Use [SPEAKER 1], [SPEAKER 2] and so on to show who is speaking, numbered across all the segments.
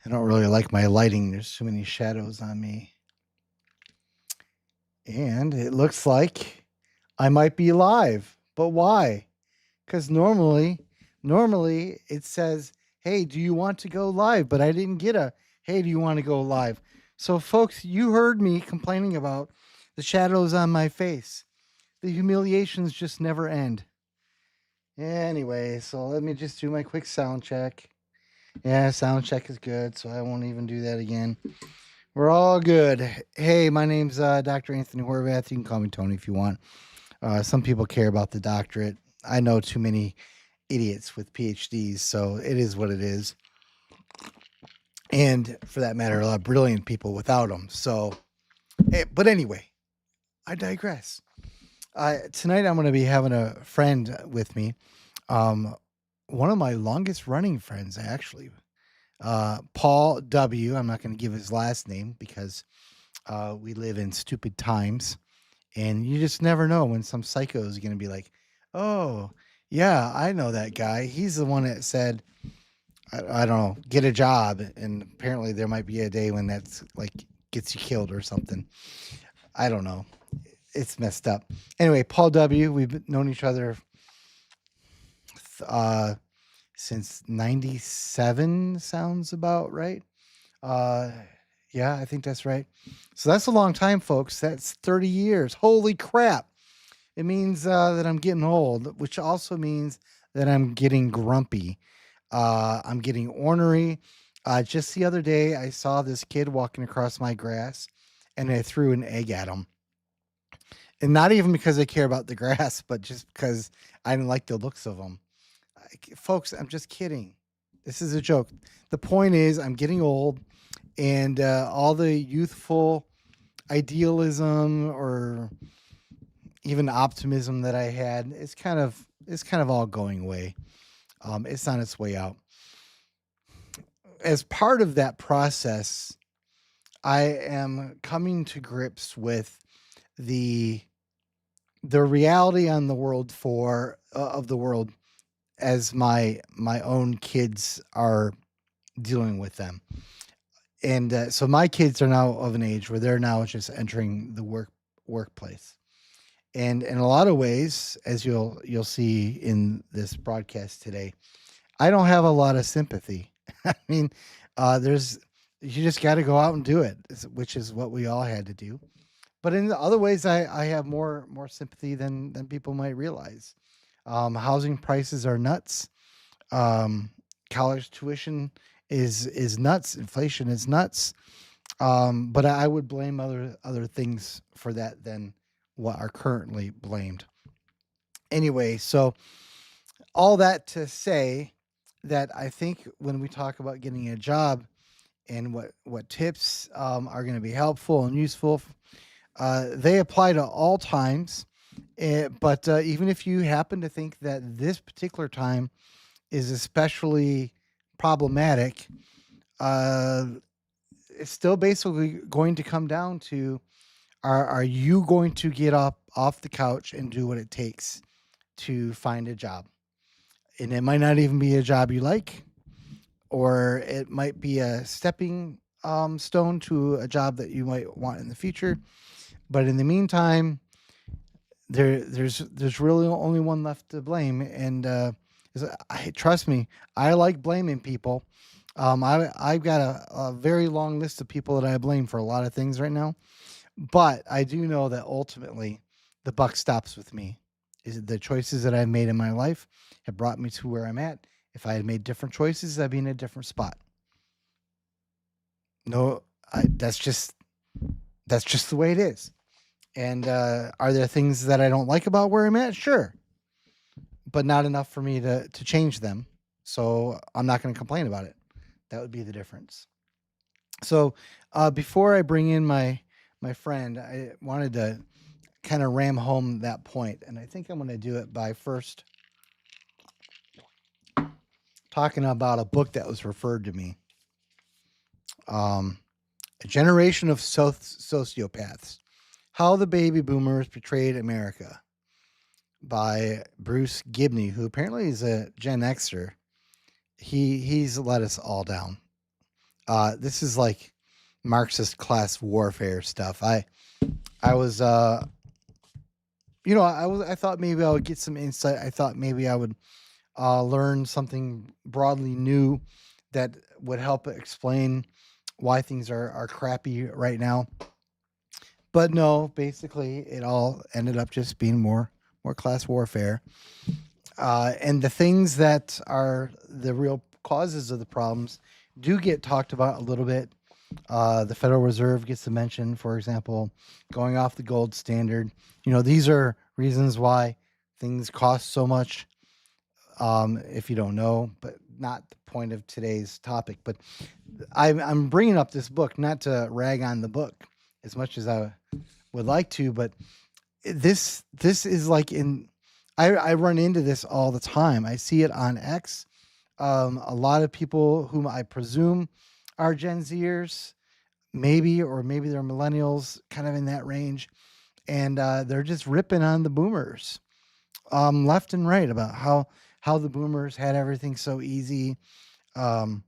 [SPEAKER 1] I don't really like my lighting. There's too many shadows on me. And it looks like I might be live. But why? Because normally it says, "Hey, do you want to go live?" But I didn't get a, "Hey, do you want to go live?" So folks, you heard me complaining about the shadows on my face. The humiliations just never end. Anyway, so let me just do my quick sound check. Yeah, sound check is good, so I won't even do that again. We're all good. Hey, my name's Dr. Anthony Horvath. You can call me Tony if you want. Some people care about the doctorate. I know too many idiots with PhDs, so it is what it is. And for that matter, a lot of brilliant people without them. So, but anyway, I digress. Tonight I'm going to be having a friend with me. One of my longest running friends, actually. Paul W. I'm not going to give his last name because we live in stupid times. And you just never know when some psycho is going to be like, "Oh, yeah, I know that guy. He's the one that said, I don't know, get a job." And apparently there might be a day when that's like gets you killed or something. I don't know. It's messed up. Anyway, Paul W., we've known each other uh, since 97, sounds about right. Uh, yeah, I think that's right. So that's a long time, folks. That's 30 years. Holy crap. It means that I'm getting old, which also means that I'm getting grumpy. I'm getting ornery. Just the other day, I saw this kid walking across my grass and I threw an egg at him. And not even because I care about the grass, but just because I didn't like the looks of them. Folks, I'm just kidding. This is a joke. The point is, I'm getting old, and all the youthful idealism or even optimism that I had is kind of all going away. It's on its way out. As part of that process, I am coming to grips with the the reality on the world for of the world as my own kids are dealing with them. And so my kids are now of an age where they're now just entering the workplace. And in a lot of ways, as you'll see in this broadcast today, I don't have a lot of sympathy. I mean, there's you just got to go out and do it, which is what we all had to do. But in the other ways, I have more sympathy than people might realize. Housing prices are nuts. Um, College tuition is nuts. Inflation is nuts. But I would blame other things for that than what are currently blamed. Anyway, so all that to say that I think when we talk about getting a job and what tips are going to be helpful and useful, they apply to all times. But even if you happen to think that this particular time is especially problematic, uh, it's still basically going to come down to are you going to get up off the couch and do what it takes to find a job? And it might not even be a job you like, or it might be a stepping stone to a job that you might want in the future. But in the meantime, there's really only one left to blame, and trust me, I like blaming people. I've got a very long list of people that I blame for a lot of things right now, but I do know that ultimately the buck stops with me. Is the choices that I've made in my life have brought me to where I'm at. If I had made different choices, I'd be in a different spot. No, that's just the way it is. And are there things that I don't like about where I'm at? Sure, but not enough for me to change them. So I'm not going to complain about it. That would be the difference. So before I bring in my friend, I wanted to kind of ram home that point, and I think I'm going to do it by first talking about a book that was referred to me. A Generation of Sociopaths: How the Baby Boomers Betrayed America by Bruce Gibney, who apparently is a Gen Xer. He's let us all down. This is like Marxist class warfare stuff. I was I thought maybe I would get some insight. I thought maybe I would learn something broadly new that would help explain why things are crappy right now. But no, basically it all ended up just being more class warfare. And the things that are the real causes of the problems do get talked about a little bit. The Federal Reserve gets a mention, for example, going off the gold standard. These are reasons why things cost so much. If you don't know, but not the point of today's topic. But I'm bringing up this book not to rag on the book as much as I would like to, but this is like I run into this all the time. I see it on X. A lot of people whom I presume are Gen Zers, maybe, or maybe they're millennials, kind of in that range, and they're just ripping on the boomers, left and right, about how the boomers had everything so easy, um,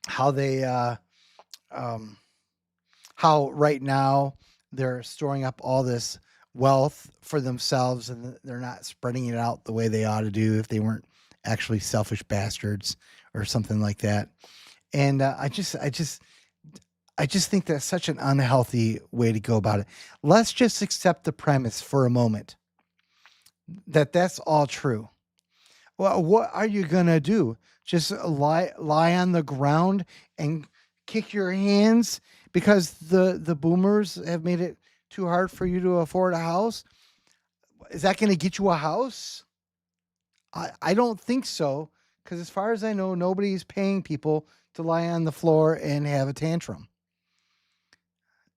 [SPEAKER 1] how they um, how right now they're storing up all this wealth for themselves and they're not spreading it out the way they ought to do if they weren't actually selfish bastards or something like that. And I just think that's such an unhealthy way to go about it. Let's just accept the premise for a moment that that's all true. Well, what are you gonna do? Just lie on the ground and kick your hands because the boomers have made it too hard for you to afford a house? Is that gonna get you a house? I don't think so, because as far as I know, nobody's paying people to lie on the floor and have a tantrum.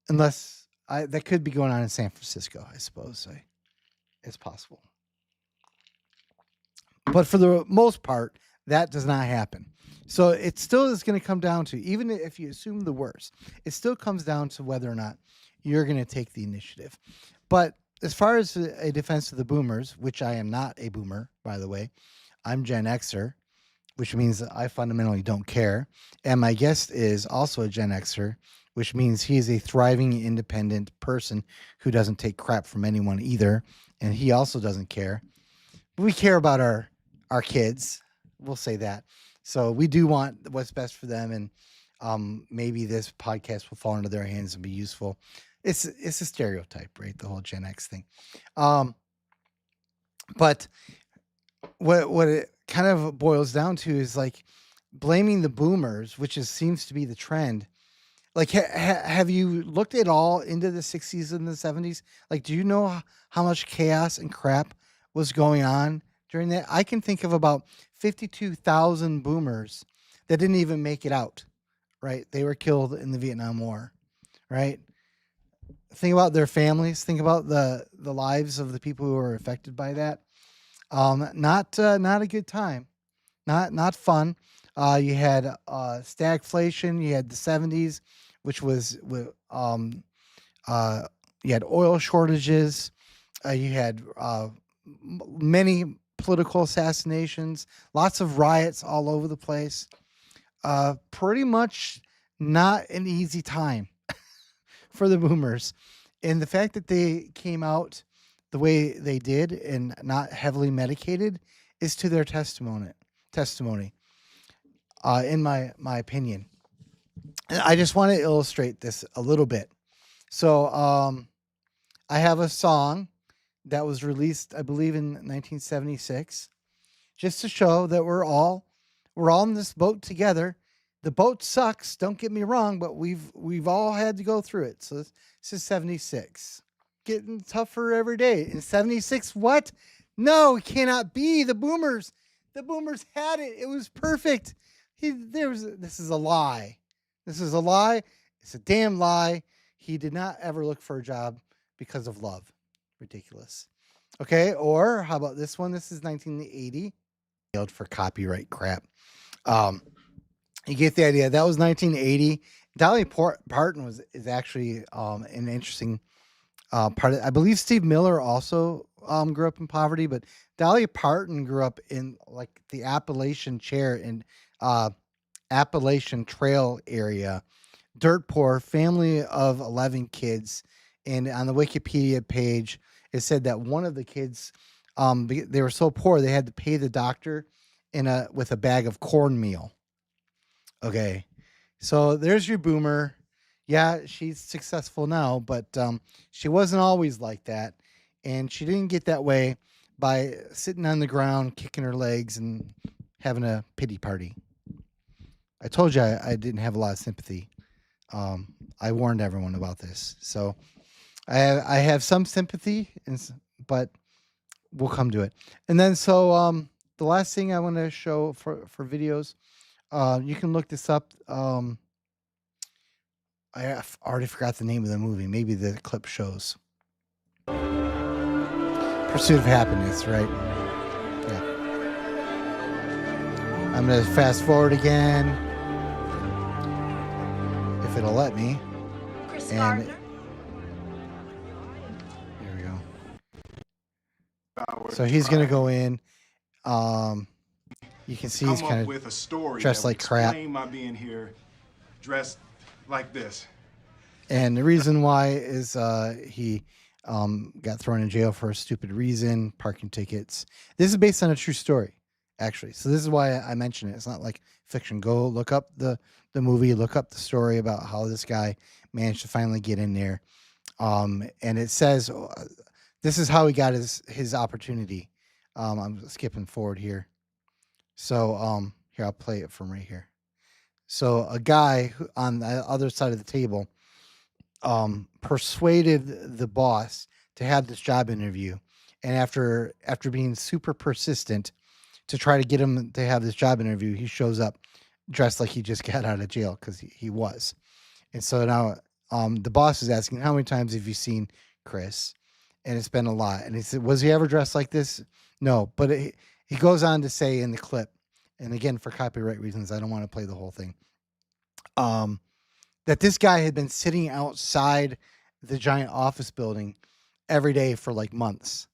[SPEAKER 1] Unless that could be going on in San Francisco, I suppose. It's possible. But for the most part, that does not happen. So it still is going to come down to, even if you assume the worst, it still comes down to whether or not you're going to take the initiative. But as far as a defense of the boomers, which I am not a boomer, by the way, I'm Gen Xer, which means that I fundamentally don't care. And my guest is also a Gen Xer, which means he's a thriving, independent person who doesn't take crap from anyone either. And he also doesn't care. We care about our kids. We'll say that. So we do want what's best for them, and maybe this podcast will fall into their hands and be useful. It's a stereotype, right? The whole Gen X thing. Um, but what it kind of boils down to is like blaming the boomers, which seems to be the trend. Like, have you looked at all into the 60s and the 70s? Like, do you know how much chaos and crap was going on during that? I can think of about 52,000 boomers that didn't even make it out, right? They were killed in the Vietnam War, right? Think about their families. Think about the lives of the people who were affected by that. Not a good time. Not fun. You had stagflation. You had the 70s, which was you had oil shortages. You had many political assassinations, lots of riots all over the place. Pretty much not an easy time for the boomers. And the fact that they came out the way they did and not heavily medicated is to their testimony, in my opinion. And I just want to illustrate this a little bit. So I have a song that was released, I believe, in 1976, just to show that we're all in this boat together. The boat sucks, don't get me wrong, but we've all had to go through it. So this is 76. Getting tougher every day. In 76, what? No, it cannot be. The boomers had it. It was perfect. This is a lie. This is a lie. It's a damn lie. He did not ever look for a job because of love. Ridiculous. Okay, or how about this one? This is 1980. Nailed for copyright crap. You get the idea. That was 1980. Dolly Parton is actually an interesting part of, I believe Steve Miller also grew up in poverty, but Dolly Parton grew up in like the Appalachian chair in Appalachian Trail area. Dirt poor, family of 11 kids. And on the Wikipedia page, it said that one of the kids, they were so poor they had to pay the doctor with a bag of cornmeal. Okay, so there's your boomer. Yeah, she's successful now, but she wasn't always like that, and she didn't get that way by sitting on the ground, kicking her legs, and having a pity party. I told you I didn't have a lot of sympathy. I warned everyone about this, so I have some sympathy, but we'll come to it. And then the last thing I want to show for videos, you can look this up. I have already forgot the name of the movie. Maybe the clip shows. Pursuit of Happiness, right? Yeah. I'm going to fast forward again. If it'll let me.
[SPEAKER 2] Chris Gardner.
[SPEAKER 1] There we go. So he's going to go in. You can see he's kind of
[SPEAKER 3] with a story
[SPEAKER 1] dressed like crap.
[SPEAKER 3] My being here dressed like this.
[SPEAKER 1] And the reason why is he got thrown in jail for a stupid reason, parking tickets. This is based on a true story, actually. So this is why I mention it. It's not like fiction. Go look up the movie, look up the story about how this guy managed to finally get in there. And it says this is how he got his opportunity. I'm skipping forward here. So here, I'll play it from right here. So a guy on the other side of the table persuaded the boss to have this job interview, and after being super persistent to try to get him to have this job interview, he shows up dressed like he just got out of jail, because he was. And so now the boss is asking, how many times have you seen Chris? And it's been a lot. And he said, was he ever dressed like this? No. But he goes on to say in the clip, and again, for copyright reasons, I don't want to play the whole thing, that this guy had been sitting outside the giant office building every day for like months,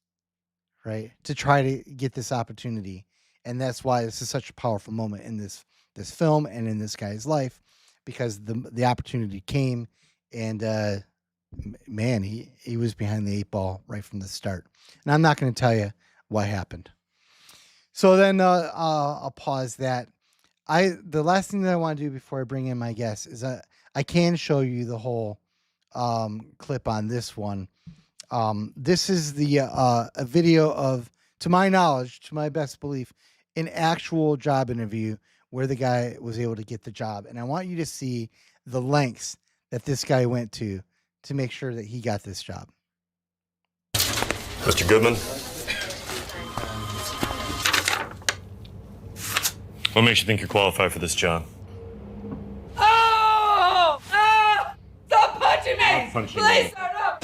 [SPEAKER 1] right, to try to get this opportunity. And that's why this is such a powerful moment in this film and in this guy's life, because the opportunity came, and man, he was behind the 8 ball right from the start. And I'm not going to tell you what happened. So then I'll pause that. The last thing that I want to do before I bring in my guest is I can show you the whole clip on this one. This is a video of, to my knowledge, to my best belief, an actual job interview where the guy was able to get the job. And I want you to see the lengths that this guy went to make sure that he got this job.
[SPEAKER 4] Mr. Goodman? What makes you think you're qualified for this job?
[SPEAKER 5] Oh! Ah! Stop punching me!
[SPEAKER 4] Stop punching
[SPEAKER 5] Please,
[SPEAKER 4] me.
[SPEAKER 5] stop!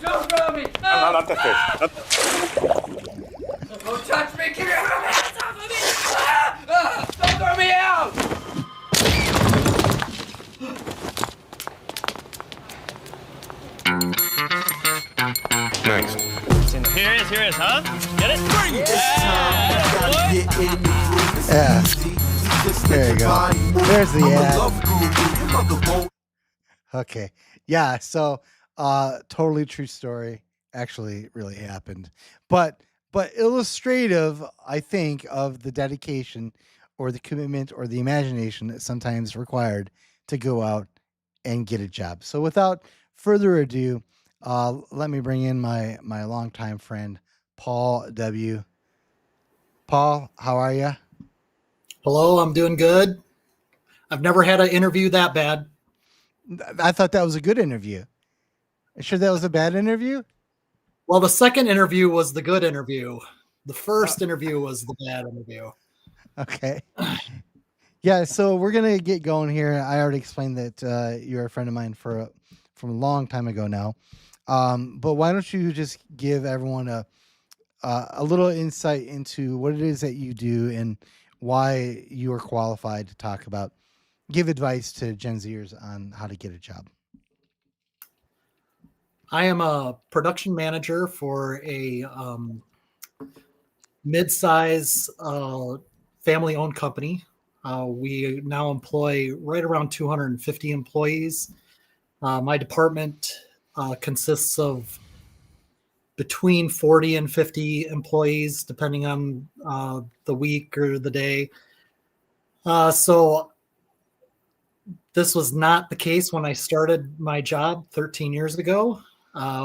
[SPEAKER 5] Don't throw me!
[SPEAKER 4] Not the fish.
[SPEAKER 5] Don't touch me! Keep your hands off of me! Don't throw me out!
[SPEAKER 4] Next.
[SPEAKER 6] Here it is, huh? Get it?
[SPEAKER 1] Yeah. There you go. There's the ad. Okay. Yeah. So, totally true story. Actually, really happened. But illustrative, I think, of the dedication or the commitment or the imagination that's sometimes required to go out and get a job. So, without further ado, let me bring in my longtime friend, Paul W. Paul, how are you?
[SPEAKER 7] Hello, I'm doing good. I've never had an interview that bad.
[SPEAKER 1] I thought that was a good interview. You sure that was a bad interview?
[SPEAKER 7] Well, the second interview was the good interview. The first interview was the bad interview.
[SPEAKER 1] Okay. Yeah, so we're gonna get going here. I already explained that you're a friend of mine from a long time ago now. But why don't you just give everyone a little insight into what it is that you do and why you are qualified to give advice to Gen Zers on how to get a job.
[SPEAKER 7] I am a production manager for a mid-size family-owned company. We now employ right around 250 employees. My department consists of between 40 and 50 employees, depending on the week or the day. So this was not the case when I started my job 13 years ago.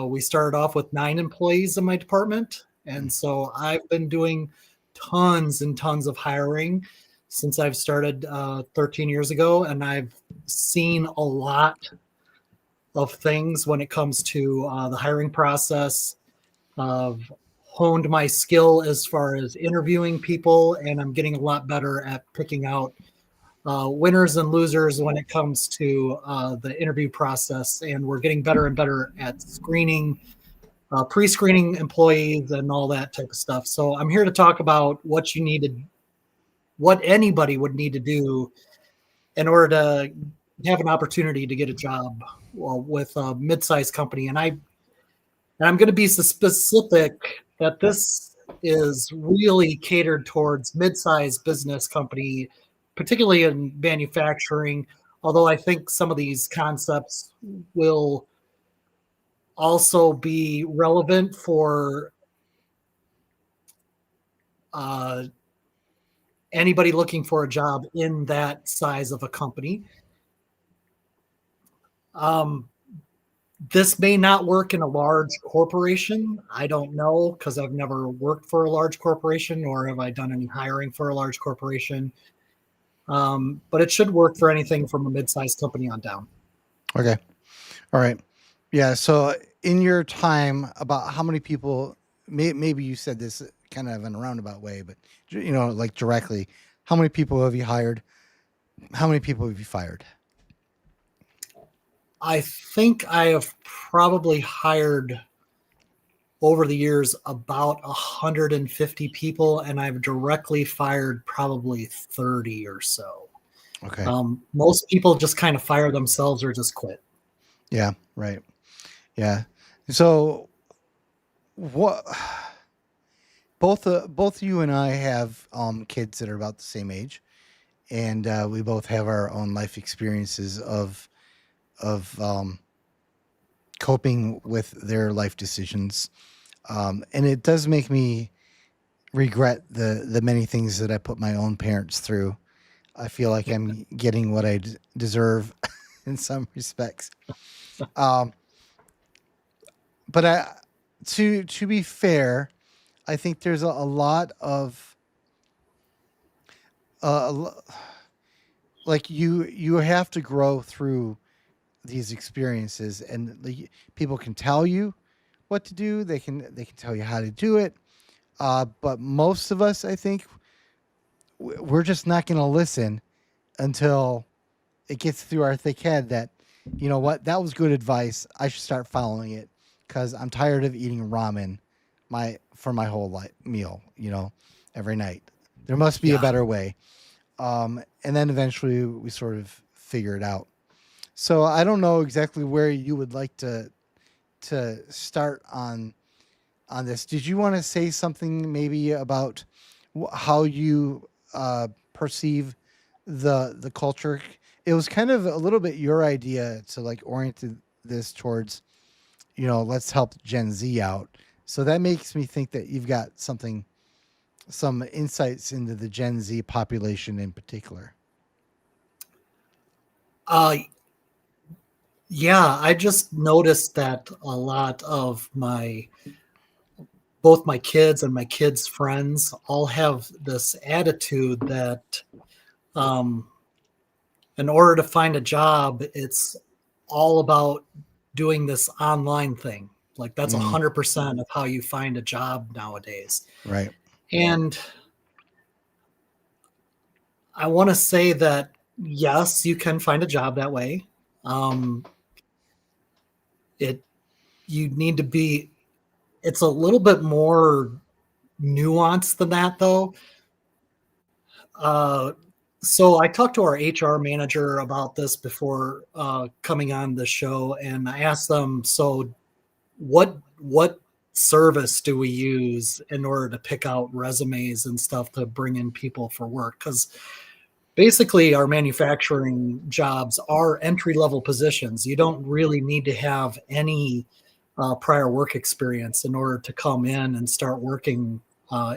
[SPEAKER 7] We started off with 9 employees in my department. And so I've been doing tons and tons of hiring since I've started 13 years ago. And I've seen a lot of things when it comes to the hiring process. I've honed my skill as far as interviewing people, and I'm getting a lot better at picking out winners and losers when it comes to the interview process. And we're getting better and better at screening, pre-screening employees and all that type of stuff. So I'm here to talk about what you needed, what anybody would need to do in order to have an opportunity to get a job with a mid-sized company. And I'm going to be specific that this is really catered towards mid-sized business company, particularly in manufacturing, although I think some of these concepts will also be relevant for anybody looking for a job in that size of a company. This may not work in a large corporation. I don't know, because I've never worked for a large corporation, nor have I done any hiring for a large corporation. But it should work for anything from a mid-sized company on down.
[SPEAKER 1] Okay. All right. Yeah. So in your time, about how many people, maybe you said this kind of in a roundabout way, but like directly, how many people have you hired? How many people have you fired?
[SPEAKER 7] I think I have probably hired over the years about 150 people, and I've directly fired probably 30 or so.
[SPEAKER 1] Okay.
[SPEAKER 7] Most people just kind of fire themselves or just quit.
[SPEAKER 1] Yeah. Right. Yeah. So what, both you and I have kids that are about the same age, and we both have our own life experiences of coping with their life decisions. And it does make me regret the many things that I put my own parents through. I feel like I'm getting what I deserve in some respects. But to be fair, I think there's a lot of like you have to grow through these experiences, and people can tell you what to do. They can tell you how to do it. But most of us, I think, we're just not going to listen until it gets through our thick head that, you know what, that was good advice. I should start following it because I'm tired of eating ramen for my whole meal, every night. There must be a better way. And then eventually we sort of figure it out. So I don't know exactly where you would like to start on this. Did you want to say something maybe about how you perceive the culture? It was kind of a little bit your idea to like orient this towards, let's help Gen Z out. So that makes me think that you've got some insights into the Gen Z population in particular.
[SPEAKER 7] Yeah, I just noticed that a lot of both my kids and my kids' friends all have this attitude that in order to find a job, it's all about doing this online thing. Like that's 100% of how you find a job nowadays. Right. And I want to say that, yes, you can find a job that way. You need to be, it's a little bit more nuanced than that though. So I talked to our HR manager about this before coming on the show, and I asked them, so what service do we use in order to pick out resumes and stuff to bring in people for work? Because basically our manufacturing jobs are entry level positions. You don't really need to have any prior work experience in order to come in and start working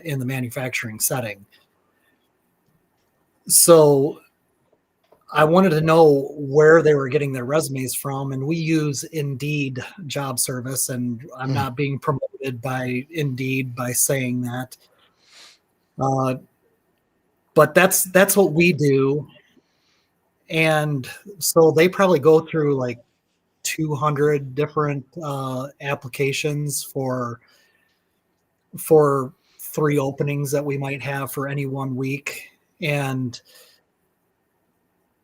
[SPEAKER 7] in the manufacturing setting. So I wanted to know where they were getting their resumes from, and we use Indeed job service, and I'm not being promoted by Indeed by saying that. But that's what we do. And so they probably go through like 200 different applications for 3 openings that we might have for any 1 week. And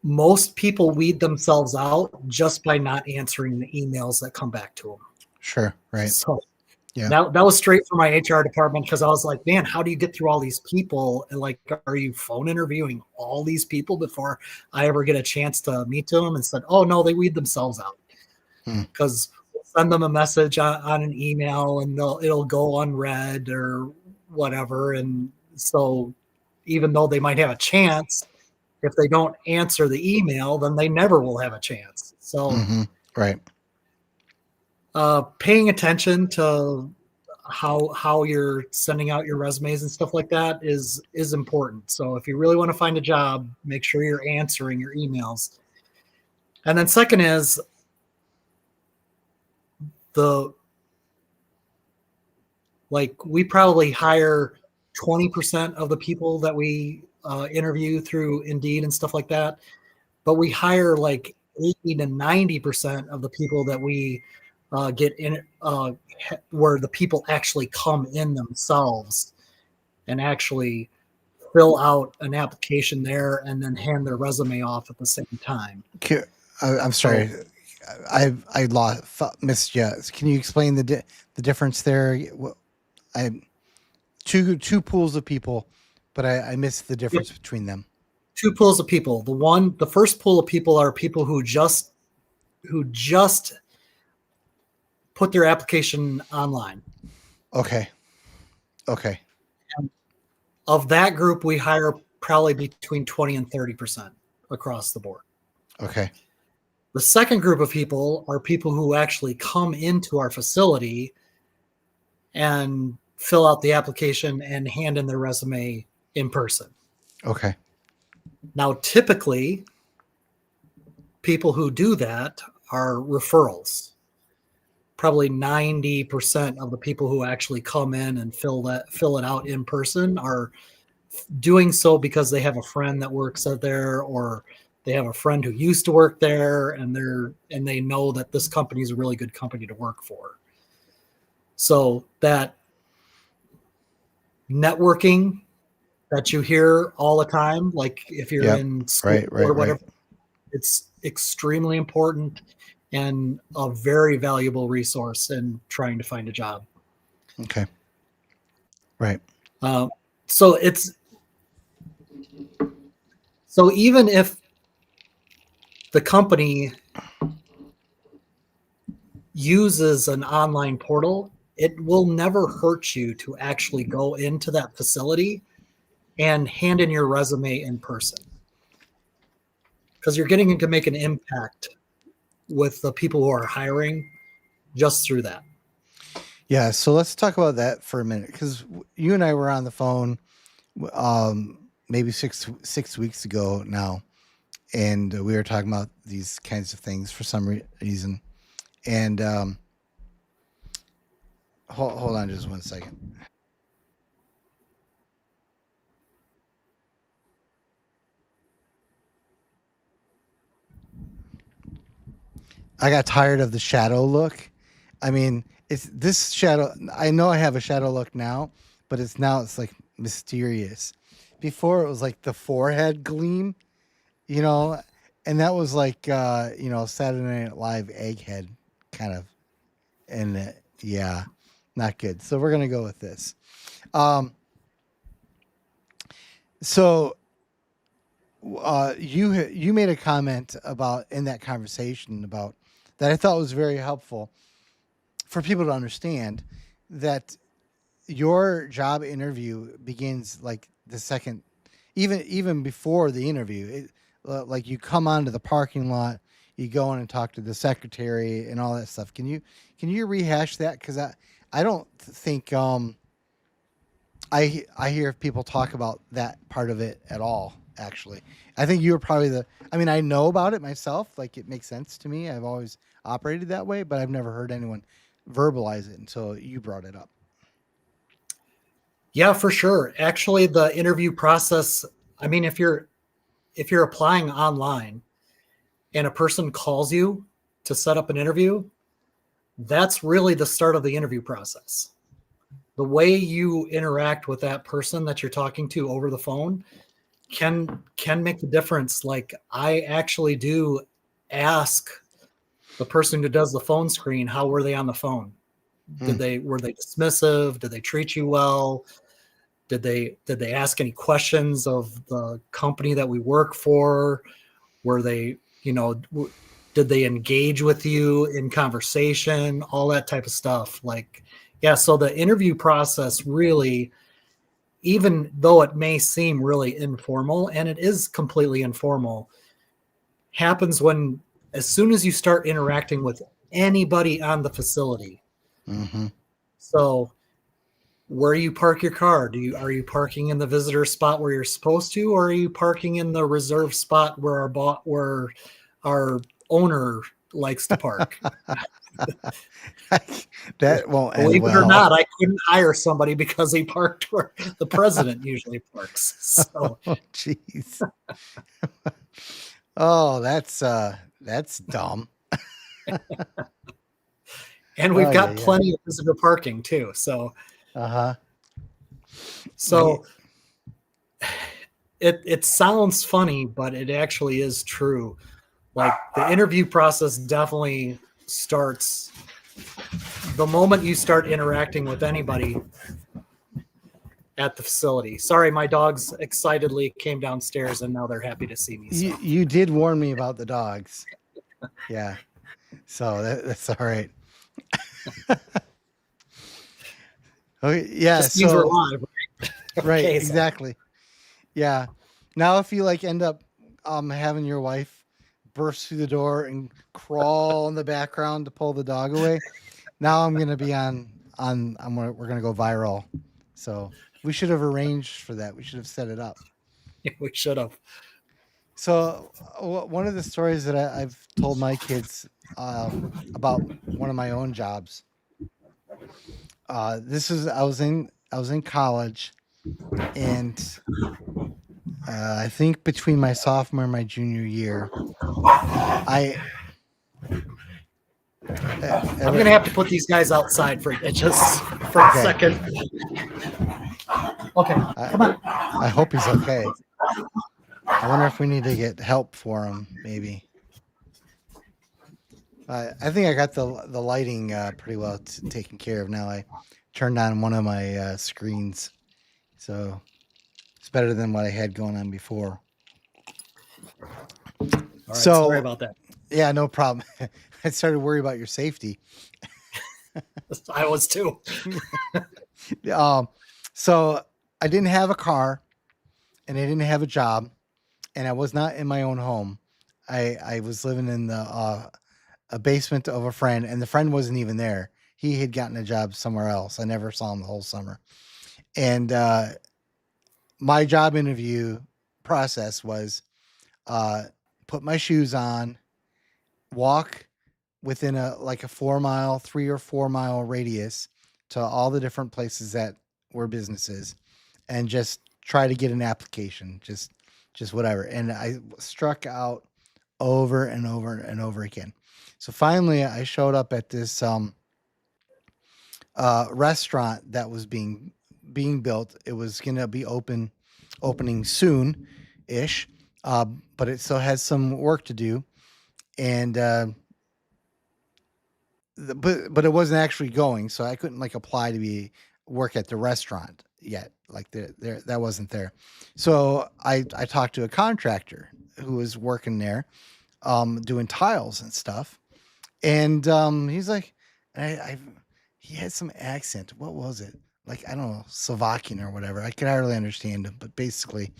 [SPEAKER 7] most people weed themselves out just by not answering the emails that come back to them.
[SPEAKER 1] Sure. Right.
[SPEAKER 7] So
[SPEAKER 1] Yeah.
[SPEAKER 7] that was straight from my HR department, because I was like, man, how do you get through all these people? And like, are you phone interviewing all these people before I ever get a chance to meet them? And said, oh no, they weed themselves out, because we'll send them a message on an email and it'll go unread or whatever. And so even though they might have a chance, if they don't answer the email, then they never will have a chance. So
[SPEAKER 1] Right.
[SPEAKER 7] Paying attention to how you're sending out your resumes and stuff like that is important. So if you really want to find a job, make sure you're answering your emails. And then second is we probably hire 20% of the people that we interview through Indeed and stuff like that, but we hire like 80 to 90% of the people that we get in where the people actually come in themselves and actually fill out an application there and then hand their resume off at the same time.
[SPEAKER 1] I'm sorry. I missed you. Can you explain the difference there? Two pools of people, but I missed the difference between them.
[SPEAKER 7] 2 pools of people. The first pool of people are people who just put their application online.
[SPEAKER 1] Okay.
[SPEAKER 7] And of that group, we hire probably between 20 and 30% across the board.
[SPEAKER 1] Okay.
[SPEAKER 7] The second group of people are people who actually come into our facility and fill out the application and hand in their resume in person.
[SPEAKER 1] Okay.
[SPEAKER 7] Now, typically, people who do that are referrals. Probably 90% of the people who actually come in and fill it out in person are doing so because they have a friend that works out there, or they have a friend who used to work there, and they know that this company is a really good company to work for. So that networking that you hear all the time, like if you're in school or whatever, it's extremely important and a very valuable resource in trying to find a job.
[SPEAKER 1] Okay. Right.
[SPEAKER 7] So even if the company uses an online portal, it will never hurt you to actually go into that facility and hand in your resume in person, because you're getting to make an impact with the people who are hiring just through that.
[SPEAKER 1] Yeah. So let's talk about that for a minute, because you and I were on the phone maybe six weeks ago now, and we were talking about these kinds of things for some reason. And hold on just 1 second. I got tired of the shadow look. I mean, it's this shadow. I know I have a shadow look now, but it's like mysterious. Before it was like the forehead gleam, and that was like, Saturday Night Live egghead kind of. And yeah, not good. So we're going to go with this. So you made a comment in that conversation about that I thought was very helpful for people to understand that your job interview begins like the second, even before the interview. Like you come onto the parking lot, you go in and talk to the secretary and all that stuff. Can you rehash that? Because I don't think I hear people talk about that part of it at all. Actually, I think you were probably I know about it myself. Like it makes sense to me. I've always operated that way, but I've never heard anyone verbalize it until you brought it up.
[SPEAKER 7] Yeah, for sure. Actually, the interview process, I mean, if you're applying online and a person calls you to set up an interview, that's really the start of the interview process. The way you interact with that person that you're talking to over the phone can make the difference. Like I actually do ask the person who does the phone screen, how were they on the phone? Were they dismissive? Did they treat you well? Did they ask any questions of the company that we work for? Were they, did they engage with you in conversation? All that type of stuff. Like, yeah. So the interview process really, even though it may seem really informal, and it is completely informal, happens as soon as you start interacting with anybody on the facility.
[SPEAKER 1] Mm-hmm.
[SPEAKER 7] So where you park your car, are you parking in the visitor spot where you're supposed to, or are you parking in the reserved spot where our owner likes to park?
[SPEAKER 1] That won't end
[SPEAKER 7] Believe
[SPEAKER 1] well.
[SPEAKER 7] it or not, I couldn't hire somebody because he parked where the president usually parks. So,
[SPEAKER 1] Oh, jeez. Oh, that's dumb.
[SPEAKER 7] and we've
[SPEAKER 1] Oh,
[SPEAKER 7] got
[SPEAKER 1] yeah.
[SPEAKER 7] plenty of visitor parking too. So,
[SPEAKER 1] Uh-huh.
[SPEAKER 7] so it sounds funny, but it actually is true. Like the interview process definitely starts the moment you start interacting with anybody at the facility. Sorry, my dogs excitedly came downstairs and now they're happy to see me. So.
[SPEAKER 1] You did warn me about the dogs. Yeah. So that's all right. Okay, yeah.
[SPEAKER 7] Just means we're
[SPEAKER 1] So
[SPEAKER 7] live, right?
[SPEAKER 1] right,
[SPEAKER 7] Okay, so-
[SPEAKER 1] exactly. Yeah. Now if you like end up having your wife burst through the door and crawl in the background to pull the dog away, now I'm gonna be we're gonna go viral. So we should have arranged for that. We should have set it up.
[SPEAKER 7] We should have.
[SPEAKER 1] So one of the stories that I've told my kids about one of my own jobs. I was in college, and I think between my sophomore and my junior year, I'm
[SPEAKER 7] gonna have to put these guys outside for a second. Okay, come on.
[SPEAKER 1] I hope he's okay. I wonder if we need to get help for him, maybe. I think I got the lighting pretty well taken care of now. I turned on one of my screens, so it's better than what I had going on before.
[SPEAKER 7] All right,
[SPEAKER 1] So-
[SPEAKER 7] sorry about that.
[SPEAKER 1] Yeah, no problem. I started worrying about your safety.
[SPEAKER 7] I was too.
[SPEAKER 1] So I didn't have a car, and I didn't have a job, and I was not in my own home. I was living in a basement of a friend, and the friend wasn't even there. He had gotten a job somewhere else. I never saw him the whole summer. And my job interview process was put my shoes on, walk within a 3 or 4 mile radius to all the different places that were businesses, and just try to get an application, just whatever. And I struck out over and over and over again. So finally I showed up at this restaurant that was being built. It was going to be opening soon ish. But it still has some work to do. And, but it wasn't actually going, so I couldn't apply to work at the restaurant yet. That wasn't there. So I talked to a contractor who was working there, doing tiles and stuff. And he's like, he had some accent. What was it? Like, I don't know, Slovakian or whatever. I could hardly understand him, but basically,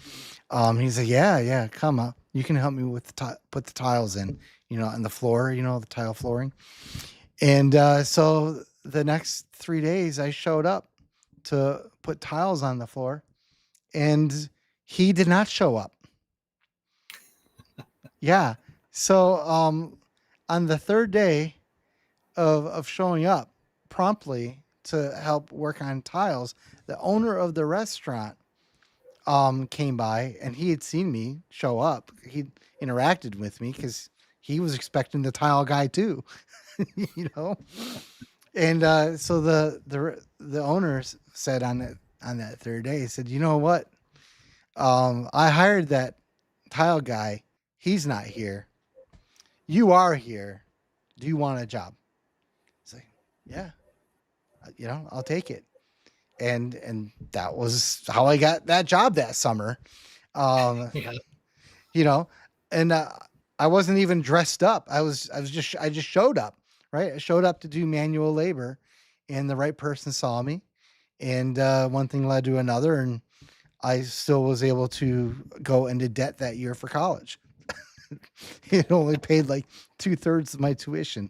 [SPEAKER 1] he's like, yeah, come up. You can help me with put the tiles in, on the floor, the tile flooring. And so the next 3 days, I showed up to put tiles on the floor, and he did not show up. Yeah. So on the third day of showing up promptly to help work on tiles, the owner of the restaurant came by, and he had seen me show up. He interacted with me because he was expecting the tile guy too, And so the owners said on that third day, he said, "You know what? I hired that tile guy. He's not here. You are here. Do you want a job?" It's like, yeah, I'll take it. And that was how I got that job that summer.
[SPEAKER 7] Yeah.
[SPEAKER 1] And I wasn't even dressed up. I just showed up, right? I showed up to do manual labor, and the right person saw me, and one thing led to another, and I still was able to go into debt that year for college. It only paid like 2/3 of my tuition.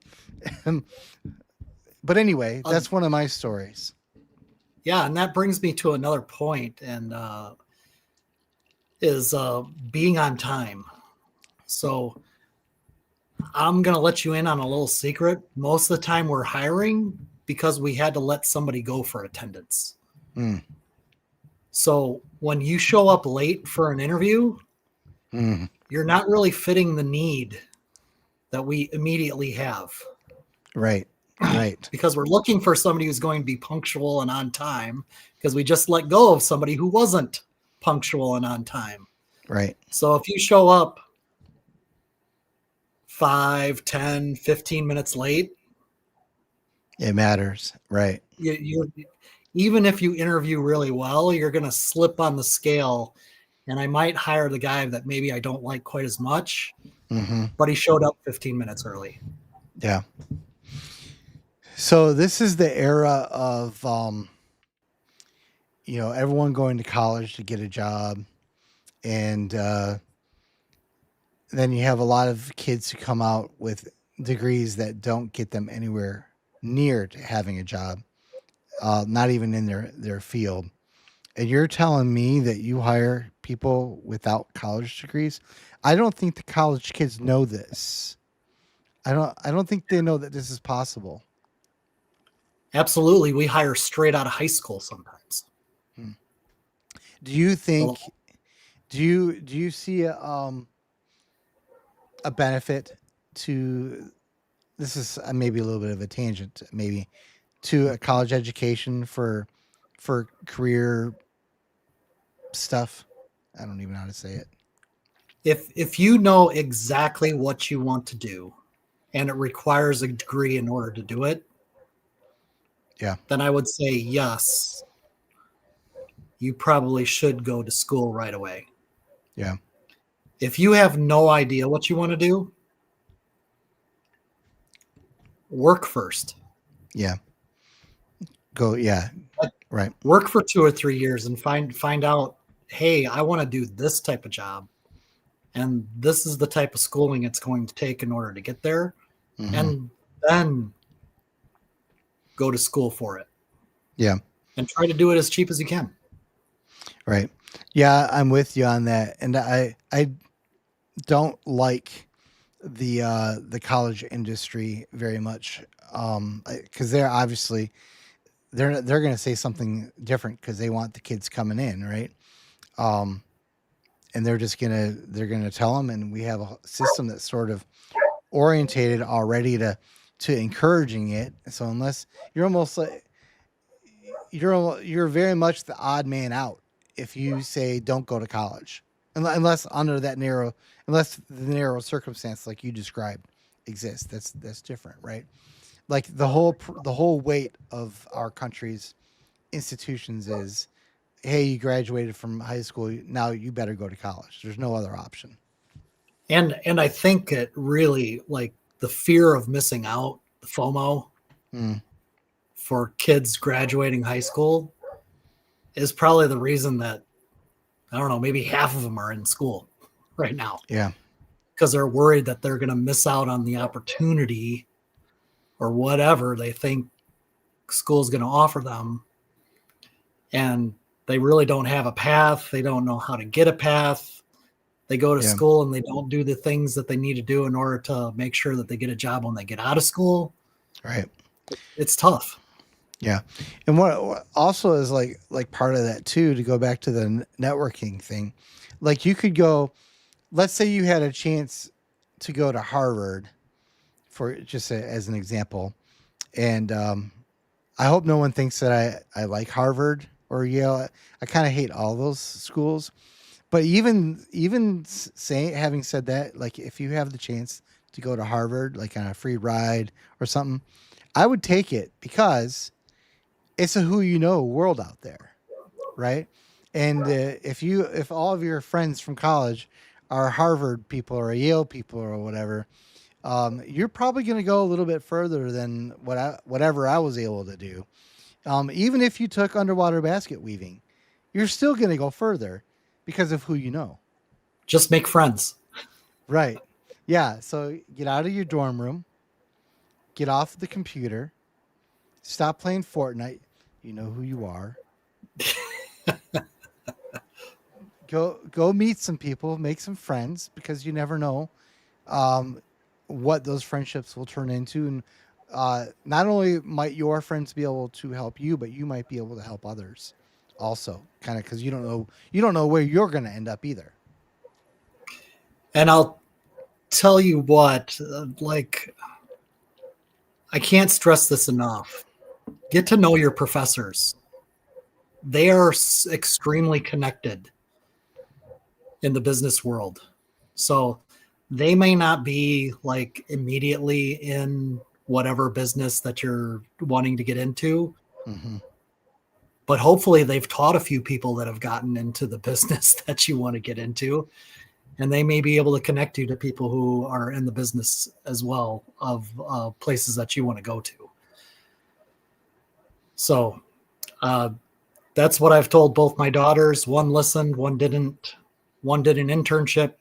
[SPEAKER 1] But anyway, that's one of my stories.
[SPEAKER 7] Yeah, and that brings me to another point, and is being on time. So I'm going to let you in on a little secret. Most of the time we're hiring because we had to let somebody go for attendance.
[SPEAKER 1] Mm.
[SPEAKER 7] So when you show up late for an interview,
[SPEAKER 1] Mm.
[SPEAKER 7] you're not really fitting the need that we immediately have.
[SPEAKER 1] Right.
[SPEAKER 7] Because we're looking for somebody who's going to be punctual and on time, because we just let go of somebody who wasn't punctual and on time.
[SPEAKER 1] Right.
[SPEAKER 7] So if you show up 5, 10, 15 minutes late,
[SPEAKER 1] It matters. Right.
[SPEAKER 7] you're even if you interview really well, you're going to slip on the scale. And I might hire the guy that maybe I don't like quite as much,
[SPEAKER 1] Mm-hmm.
[SPEAKER 7] but he showed up 15 minutes early.
[SPEAKER 1] Yeah. So this is the era of, everyone going to college to get a job. And then you have a lot of kids who come out with degrees that don't get them anywhere near to having a job, not even in their field. And you're telling me that you hire people without college degrees? I don't think the college kids know this. I don't think they know that this is possible.
[SPEAKER 7] Absolutely. We hire straight out of high school sometimes.
[SPEAKER 1] Do you think? Do you see a benefit to? This is maybe a little bit of a tangent, maybe, to a college education for career stuff. I don't even know how to say it.
[SPEAKER 7] If you know exactly what you want to do and it requires a degree in order to do it,
[SPEAKER 1] Yeah.
[SPEAKER 7] then I would say yes. You probably should go to school right away.
[SPEAKER 1] Yeah.
[SPEAKER 7] If you have no idea what you want to do, work first.
[SPEAKER 1] Yeah. Go. Yeah. Right.
[SPEAKER 7] Work for 2 or 3 years and find out, hey, I want to do this type of job. And this is the type of schooling it's going to take in order to get there.
[SPEAKER 1] Mhm.
[SPEAKER 7] And then go to school for it.
[SPEAKER 1] Yeah.
[SPEAKER 7] And try to do it as cheap as you can.
[SPEAKER 1] Right. Yeah, I'm with you on that. And I don't like the college industry very much, because they're obviously they're going to say something different because they want the kids coming in, right? And they're going to tell them, and we have a system that's sort of orientated already to encouraging it. So unless you're almost like you're very much the odd man out if you say don't go to college, unless the narrow circumstance like you described exists. That's different, right? Like the whole weight of our country's institutions is, hey, you graduated from high school, now you better go to college. There's no other option.
[SPEAKER 7] And I think it really, like, the fear of missing out, the FOMO, for kids graduating high school is probably the reason that, I don't know, maybe half of them are in school right now
[SPEAKER 1] Yeah.
[SPEAKER 7] because they're worried that they're going to miss out on the opportunity or whatever they think school's going to offer them. And they really don't have a path. They don't know how to get a path. They go to
[SPEAKER 1] Yeah.
[SPEAKER 7] school and they don't do the things that they need to do in order to make sure that they get a job when they get out of school.
[SPEAKER 1] Right.
[SPEAKER 7] It's tough.
[SPEAKER 1] Yeah. And what also is like part of that too, to go back to the networking thing, like you could go, let's say you had a chance to go to Harvard for just as an example. And I hope no one thinks that I like Harvard or Yale. I kind of hate all those schools. But even saying, having said that, like if you have the chance to go to Harvard, like on a free ride or something, I would take it because it's a who you know world out there, right? And if all of your friends from college are Harvard people or Yale people or whatever, you're probably going to go a little bit further than whatever I was able to do. Even if you took underwater basket weaving, you're still going to go further because of who you know.
[SPEAKER 7] Just make friends.
[SPEAKER 1] Right. Yeah. So get out of your dorm room, get off the computer, stop playing Fortnite. You know who you are. Go meet some people, make some friends, because you never know what those friendships will turn into. And not only might your friends be able to help you, but you might be able to help others also, kind of, because you don't know where you're going to end up either.
[SPEAKER 7] And I'll tell you what, like, I can't stress this enough. Get to know your professors. They are extremely connected in the business world. So they may not be like immediately in whatever business that you're wanting to get into,
[SPEAKER 1] Mm-hmm.
[SPEAKER 7] but hopefully they've taught a few people that have gotten into the business that you want to get into. And they may be able to connect you to people who are in the business as well of places that you want to go to. So that's what I've told both my daughters. One listened, one didn't. One did an internship,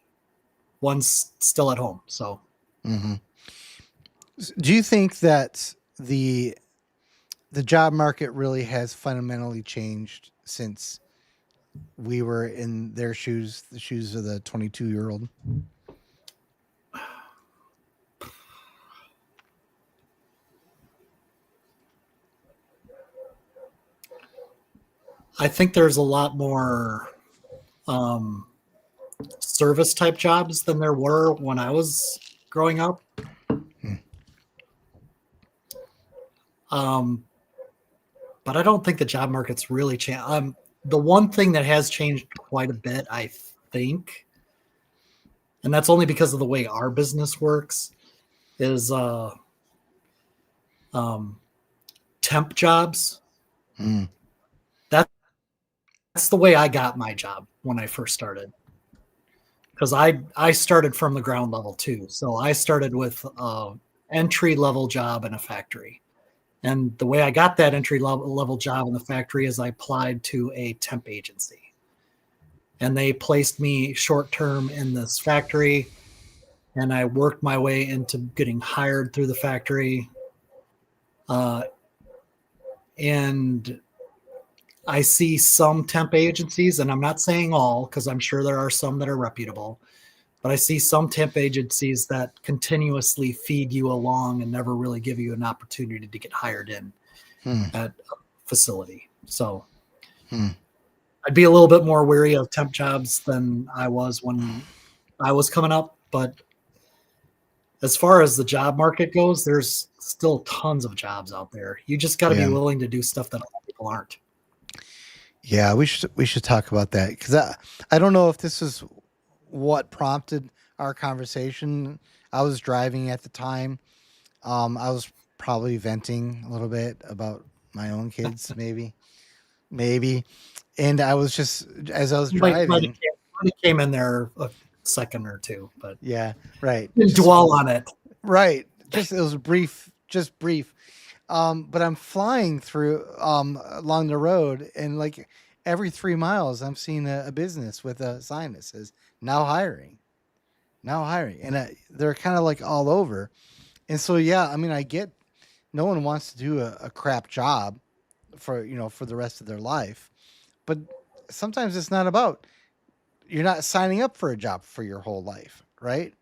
[SPEAKER 7] one's still at home. So,
[SPEAKER 1] Mm-hmm. Do you think that the job market really has fundamentally changed since we were in their shoes, the shoes of the 22-year-old?
[SPEAKER 7] I think there's a lot more service type jobs than there were when I was growing up. But I don't think the job market's really changed. The one thing that has changed quite a bit, I think, and that's only because of the way our business works, is temp jobs.
[SPEAKER 1] Mm.
[SPEAKER 7] That's the way I got my job when I first started. Because I started from the ground level too. So I started with an entry level job in a factory. And the way I got that entry level job in the factory is I applied to a temp agency. And they placed me short term in this factory. And I worked my way into getting hired through the factory. And I see some temp agencies, and I'm not saying all, because I'm sure there are some that are reputable, but I see some temp agencies that continuously feed you along and never really give you an opportunity to get hired in at a facility. So I'd be a little bit more wary of temp jobs than I was when I was coming up. But as far as the job market goes, there's still tons of jobs out there. You just got to be willing to do stuff that other people aren't.
[SPEAKER 1] Yeah, we should talk about that, because I don't know if this is what prompted our conversation. I was driving at the time. I was probably venting a little bit about my own kids, maybe, and I was just, as I was driving,
[SPEAKER 7] It came in there a second or two, but
[SPEAKER 1] yeah, right,
[SPEAKER 7] didn't dwell on it.
[SPEAKER 1] right. Just it was brief, just brief. But I'm flying through along the road, and like every 3 miles, I'm seeing a business with a sign that says "Now hiring, now hiring," and they're kind of like all over. And so, yeah, I mean, I get no one wants to do a crap job for for the rest of their life, but sometimes it's not about you're not signing up for a job for your whole life, right?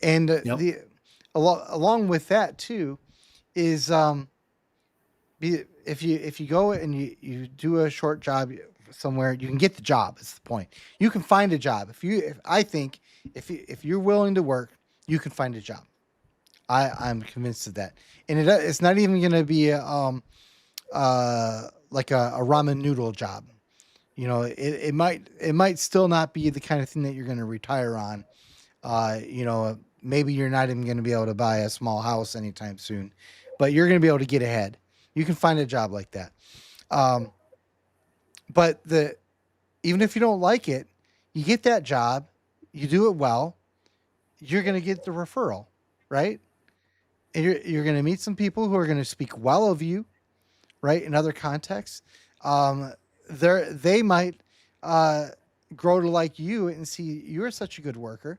[SPEAKER 1] And
[SPEAKER 7] Yep.
[SPEAKER 1] the along with that too is if you go and you do a short job somewhere, you can get the job. Is the point. You can find a job if I think if you're willing to work, you can find a job. I'm convinced of that, and it's not even going to be like a ramen noodle job. It might still not be the kind of thing that you're going to retire on. Maybe you're not even going to be able to buy a small house anytime soon, but you're going to be able to get ahead. You can find a job like that. But even if you don't like it, you get that job, you do it well, you're going to get the referral, right? And you're going to meet some people who are going to speak well of you, right? In other contexts, they might grow to like you and see you're such a good worker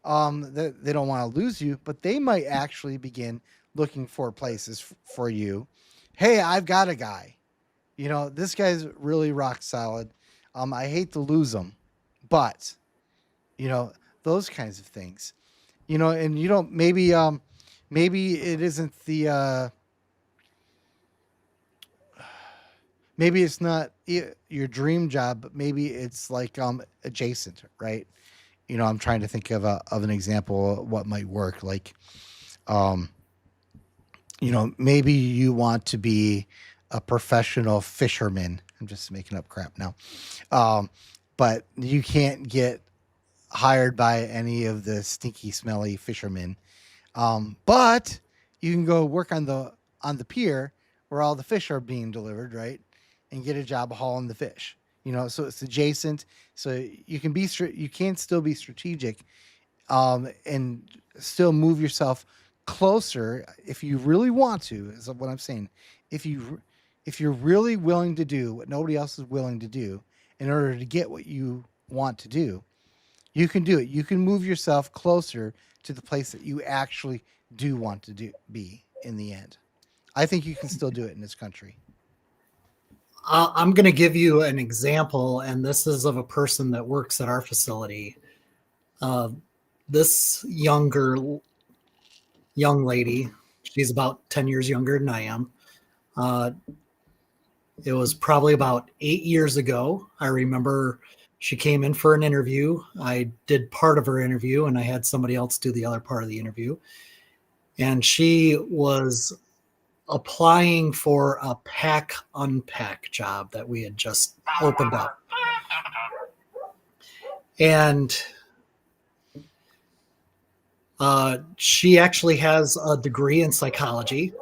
[SPEAKER 1] that they don't want to lose you, but they might actually begin looking for places for you. Hey, I've got a guy. This guy's really rock solid. I hate to lose him, but those kinds of things. And maybe it isn't maybe it's not your dream job, but maybe it's like adjacent, right? I'm trying to think of an example of what might work. Like, maybe you want to be a professional fisherman. I'm just making up crap now. But you can't get hired by any of the stinky, smelly fishermen. But you can go work on the pier where all the fish are being delivered, right? And get a job hauling the fish. So it's adjacent. So you can still be strategic, and still move yourself closer if you really want to. Is what I'm saying. If you're really willing to do what nobody else is willing to do in order to get what you want to do, you can do it. You can move yourself closer to the place that you actually do want to be in the end. I think you can still do it in this country.
[SPEAKER 7] I'm going to give you an example, and this is of a person that works at our facility. This young lady, she's about 10 years younger than I am. It was probably about 8 years ago. I remember she came in for an interview. I did part of her interview, and I had somebody else do the other part of the interview. And she was applying for a pack unpack job that we had just opened up. And she actually has a degree in psychology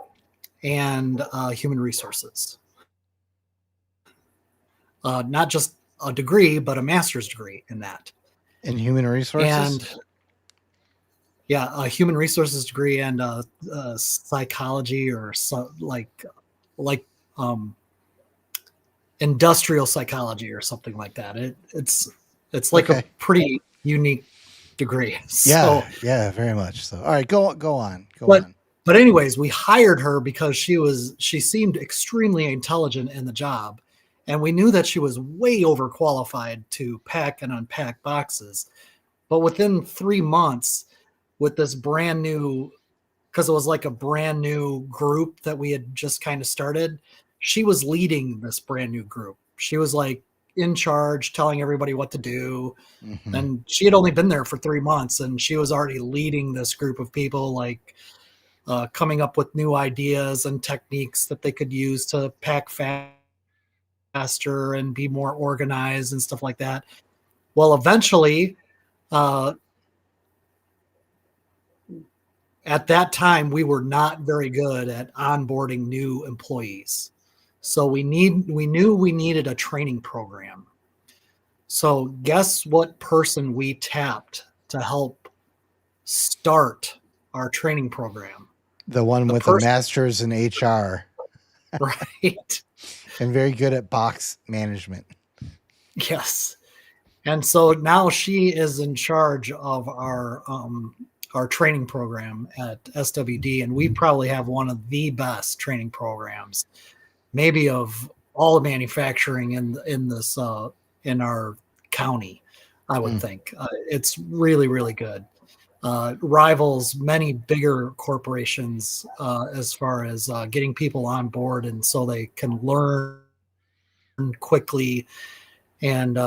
[SPEAKER 7] and human resources. Not just a degree, but a master's degree in that.
[SPEAKER 1] In human resources?
[SPEAKER 7] And yeah, a human resources degree and psychology or industrial psychology or something like that. It's like a pretty unique degree.
[SPEAKER 1] Yeah, yeah, very much so. All right, go on.
[SPEAKER 7] But anyways, we hired her because she seemed extremely intelligent in the job, and we knew that she was way overqualified to pack and unpack boxes. But within 3 months, with this brand new, because it was like a brand new group that we had just kind of started, she was leading this brand new group. She was like in charge, telling everybody what to do. Mm-hmm. And she had only been there for 3 months, and she was already leading this group of people, like coming up with new ideas and techniques that they could use to pack faster and be more organized and stuff like that. Well, eventually, at that time, we were not very good at onboarding new employees. So we knew we needed a training program. So guess what person we tapped to help start our training program?
[SPEAKER 1] The one
[SPEAKER 7] The
[SPEAKER 1] with a
[SPEAKER 7] person-
[SPEAKER 1] master's in HR
[SPEAKER 7] right?
[SPEAKER 1] and very good at box management.
[SPEAKER 7] Yes. And so now she is in charge of our training program at SWD, and we probably have one of the best training programs, maybe of all of manufacturing in this in our county. I would think it's really, really good. Rivals many bigger corporations as far as getting people on board, and so they can learn quickly, and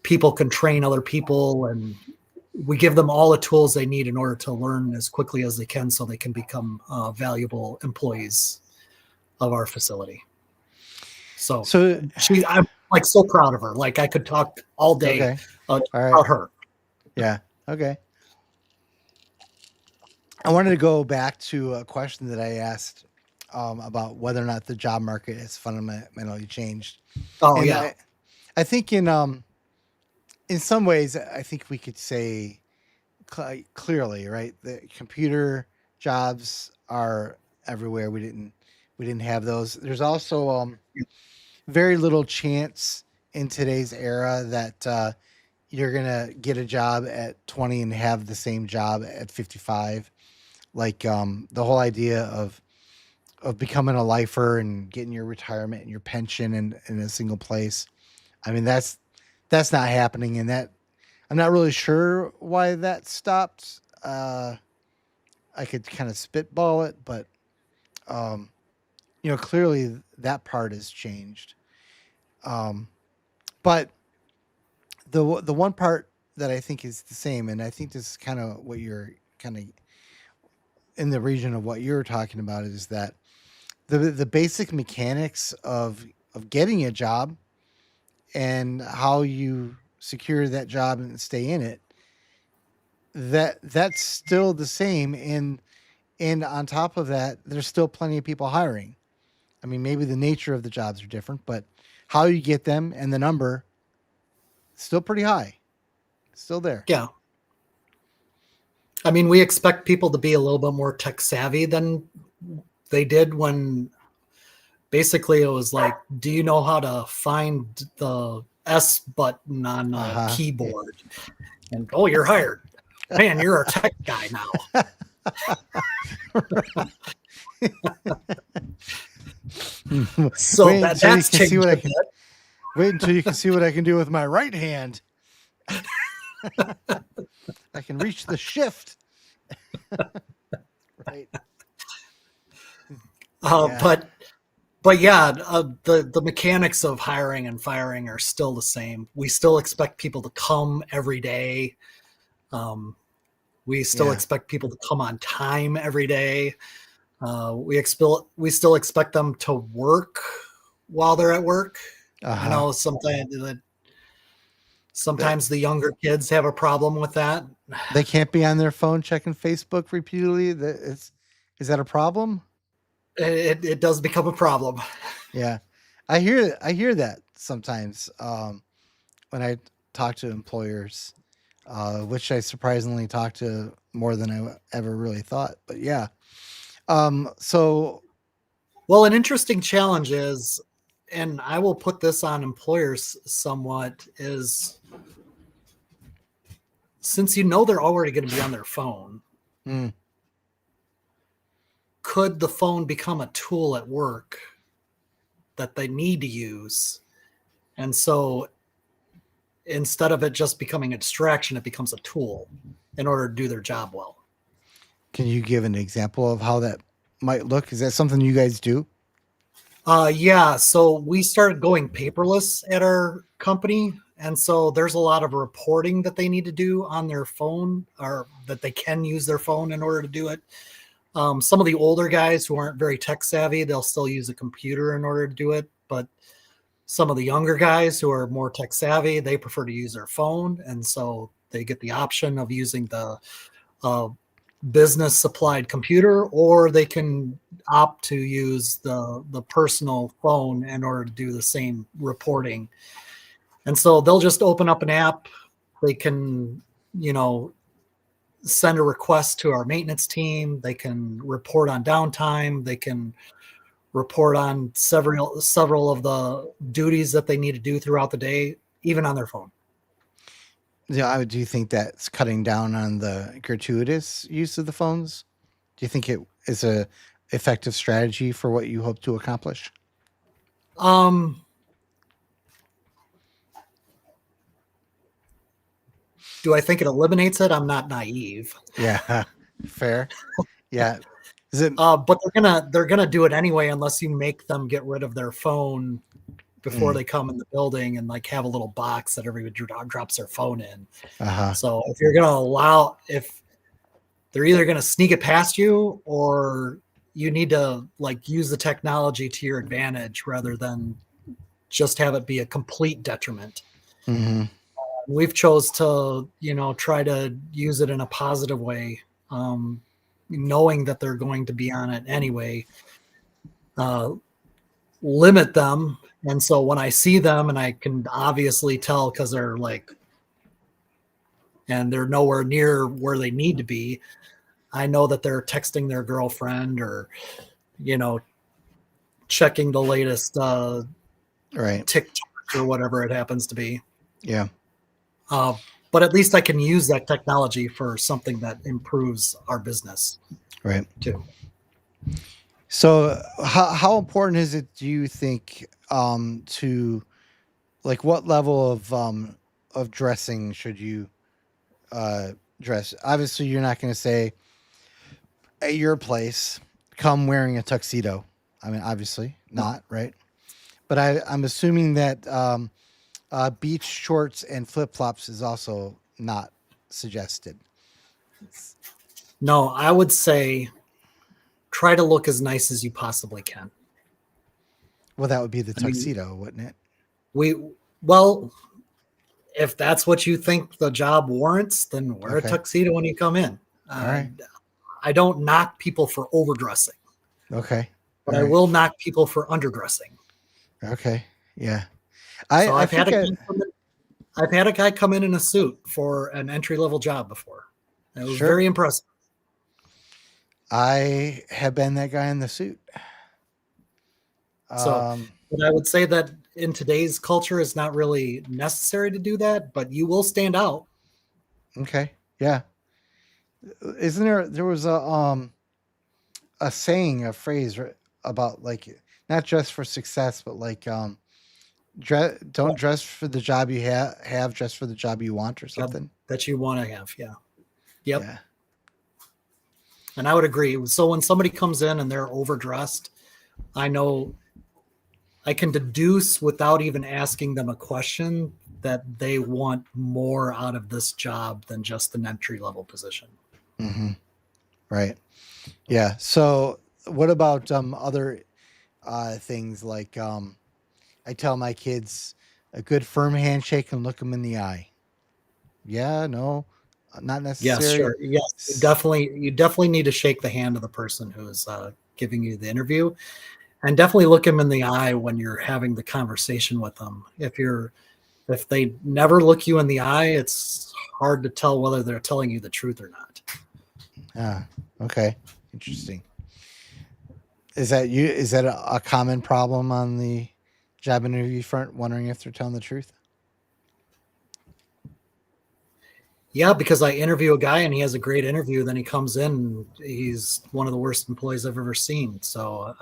[SPEAKER 7] people can train other people, and we give them all the tools they need in order to learn as quickly as they can, so they can become valuable employees of our facility. So I'm like so proud of her. Like I could talk all day
[SPEAKER 1] Okay. All right.
[SPEAKER 7] about her.
[SPEAKER 1] Yeah. Okay. I wanted to go back to a question that I asked about whether or not the job market has fundamentally changed.
[SPEAKER 7] Oh
[SPEAKER 1] And
[SPEAKER 7] yeah.
[SPEAKER 1] I think in some ways, I think we could say clearly, right? The computer jobs are everywhere. We didn't have those. There's also very little chance in today's era that you're gonna get a job at 20 and have the same job at 55. Like the whole idea of becoming a lifer and getting your retirement and your pension in a single place. I mean, that's not happening, and that I'm not really sure why that stopped. I could kind of spitball it, but clearly that part has changed. But the one part that I think is the same, and I think this is kind of what you're kind of in the region of what you're talking about, is that the basic mechanics of getting a job and how you secure that job and stay in it, that's still the same. And on top of that, there's still plenty of people hiring. I mean, maybe the nature of the jobs are different, but how you get them and the number still pretty high. Still there.
[SPEAKER 7] Yeah. I mean, we expect people to be a little bit more tech savvy than they did when basically it was like, do you know how to find the S button on a keyboard? And oh, you're hired. Man, you're a tech guy now. So
[SPEAKER 1] Wait
[SPEAKER 7] that's
[SPEAKER 1] until you can
[SPEAKER 7] changed
[SPEAKER 1] see what
[SPEAKER 7] a
[SPEAKER 1] I
[SPEAKER 7] bit.
[SPEAKER 1] can. Wait until you can see what I can do with my right hand. I can reach the shift. Right. Yeah.
[SPEAKER 7] But yeah, the mechanics of hiring and firing are still the same. We still expect people to come every day. We still expect people to come on time every day. We still expect them to work while they're at work. I know sometimes the younger kids have a problem with that.
[SPEAKER 1] They can't be on their phone checking Facebook repeatedly. Is that a problem?
[SPEAKER 7] It does become a problem.
[SPEAKER 1] Yeah, I hear that sometimes when I talk to employers, which I surprisingly talk to more than I ever really thought. But yeah, so
[SPEAKER 7] well, an interesting challenge is, and I will put this on employers somewhat, is since they're already going to be on their phone, could the phone become a tool at work that they need to use? And so instead of it just becoming a distraction, it becomes a tool in order to do their job well.
[SPEAKER 1] Can you give an example of how that might look? Is that something you guys do?
[SPEAKER 7] Yeah. So we started going paperless at our company. And so there's a lot of reporting that they need to do on their phone, or that they can use their phone in order to do it. Some of the older guys who aren't very tech savvy, they'll still use a computer in order to do it. But some of the younger guys who are more tech savvy, they prefer to use their phone. And so they get the option of using the business supplied computer, or they can opt to use the personal phone in order to do the same reporting. And so they'll just open up an app. They can, send a request to our maintenance team. They can report on downtime. They can report on several of the duties that they need to do throughout the day, even on their phone.
[SPEAKER 1] Yeah, do you think that's cutting down on the gratuitous use of the phones? Do you think it is a effective strategy for what you hope to accomplish?
[SPEAKER 7] Do I think it eliminates it? I'm not naive.
[SPEAKER 1] Yeah, fair. Yeah, is it?
[SPEAKER 7] But they're gonna do it anyway unless you make them get rid of their phone before they come in the building and like have a little box that everybody drops their phone in. So if you're gonna if they're either gonna sneak it past you or you need to like use the technology to your advantage rather than just have it be a complete detriment.
[SPEAKER 1] Mm-hmm.
[SPEAKER 7] We've chose to, try to use it in a positive way, knowing that they're going to be on it anyway, limit them. And so when I see them and I can obviously tell because they're nowhere near where they need to be, I know that they're texting their girlfriend or, checking the latest TikTok or whatever it happens to be.
[SPEAKER 1] Yeah.
[SPEAKER 7] But at least I can use that technology for something that improves our business.
[SPEAKER 1] Right.
[SPEAKER 7] Too.
[SPEAKER 1] So how important is it, do you think, to like what level of dressing should you dress? Obviously, you're not going to say at your place, come wearing a tuxedo. I mean, obviously not, right? But I'm assuming that beach shorts and flip-flops is also not suggested.
[SPEAKER 7] No, I would say try to look as nice as you possibly can.
[SPEAKER 1] Well, that would be the tuxedo, wouldn't it?
[SPEAKER 7] Well, if that's what you think the job warrants, then wear a tuxedo when you come in.
[SPEAKER 1] All right.
[SPEAKER 7] I don't knock people for overdressing.
[SPEAKER 1] Okay.
[SPEAKER 7] But I will knock people for underdressing.
[SPEAKER 1] Okay. Yeah.
[SPEAKER 7] I've had a guy come in a suit for an entry-level job before. It was very impressive.
[SPEAKER 1] I have been that guy in the suit.
[SPEAKER 7] But I would say that in today's culture, it's not really necessary to do that, but you will stand out.
[SPEAKER 1] Okay. Yeah. Isn't there was a saying, a phrase about like not just for success, but like don't dress for the job you have, dress for the job you want or something
[SPEAKER 7] that you want to have. Yeah. Yep.
[SPEAKER 1] Yeah.
[SPEAKER 7] And I would agree. So when somebody comes in and they're overdressed, I know I can deduce without even asking them a question that they want more out of this job than just an entry-level position.
[SPEAKER 1] Mm-hmm. Right. Yeah. So what about other things like I tell my kids a good firm handshake and look them in the eye. Yeah, no, not necessarily.
[SPEAKER 7] Yes, sure. Yes, you definitely need to shake the hand of the person who's giving you the interview, and definitely look them in the eye when you're having the conversation with them. If they never look you in the eye, it's hard to tell whether they're telling you the truth or not.
[SPEAKER 1] Okay. Interesting. Is that a common problem on the job interview front, wondering if they're telling the truth?
[SPEAKER 7] Yeah, because I interview a guy and he has a great interview. Then he comes in and he's one of the worst employees I've ever seen. So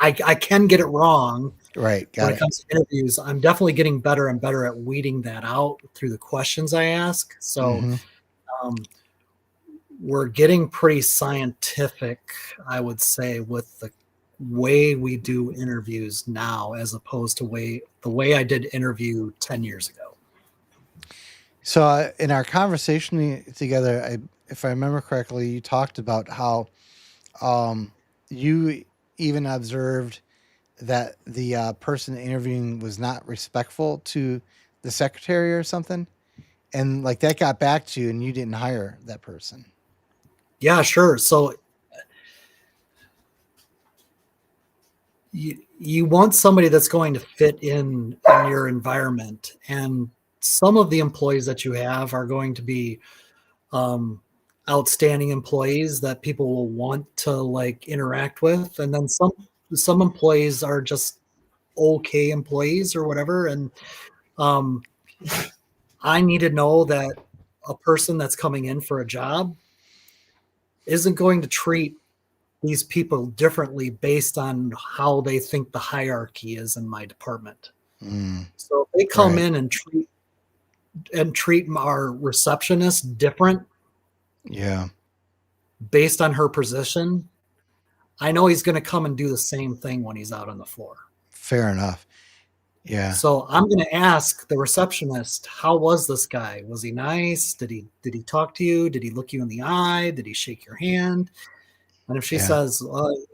[SPEAKER 7] I can get it wrong.
[SPEAKER 1] Right.
[SPEAKER 7] When it comes to interviews, I'm definitely getting better and better at weeding that out through the questions I ask. So we're getting pretty scientific, I would say, with the way we do interviews now, as opposed to the way I did interview 10 years ago.
[SPEAKER 1] So in our conversation together, if I remember correctly, you talked about how you even observed that the person interviewing was not respectful to the secretary or something, and like that got back to you, and you didn't hire that person.
[SPEAKER 7] Yeah, sure. So you want somebody that's going to fit in your environment, and some of the employees that you have are going to be outstanding employees that people will want to like interact with, and then some employees are just okay employees or whatever. And um, I need to know that a person that's coming in for a job isn't going to treat these people differently based on how they think the hierarchy is in my department.
[SPEAKER 1] Mm,
[SPEAKER 7] So if they come
[SPEAKER 1] right.
[SPEAKER 7] in and treat our receptionist different
[SPEAKER 1] Yeah.
[SPEAKER 7] based on her position, I know he's going to come and do the same thing when he's out on the floor.
[SPEAKER 1] Fair enough. Yeah.
[SPEAKER 7] So I'm going to ask the receptionist, how was this guy? Was he nice? Did he talk to you? Did he look you in the eye? Did he shake your hand? And if she
[SPEAKER 1] Yeah.
[SPEAKER 7] says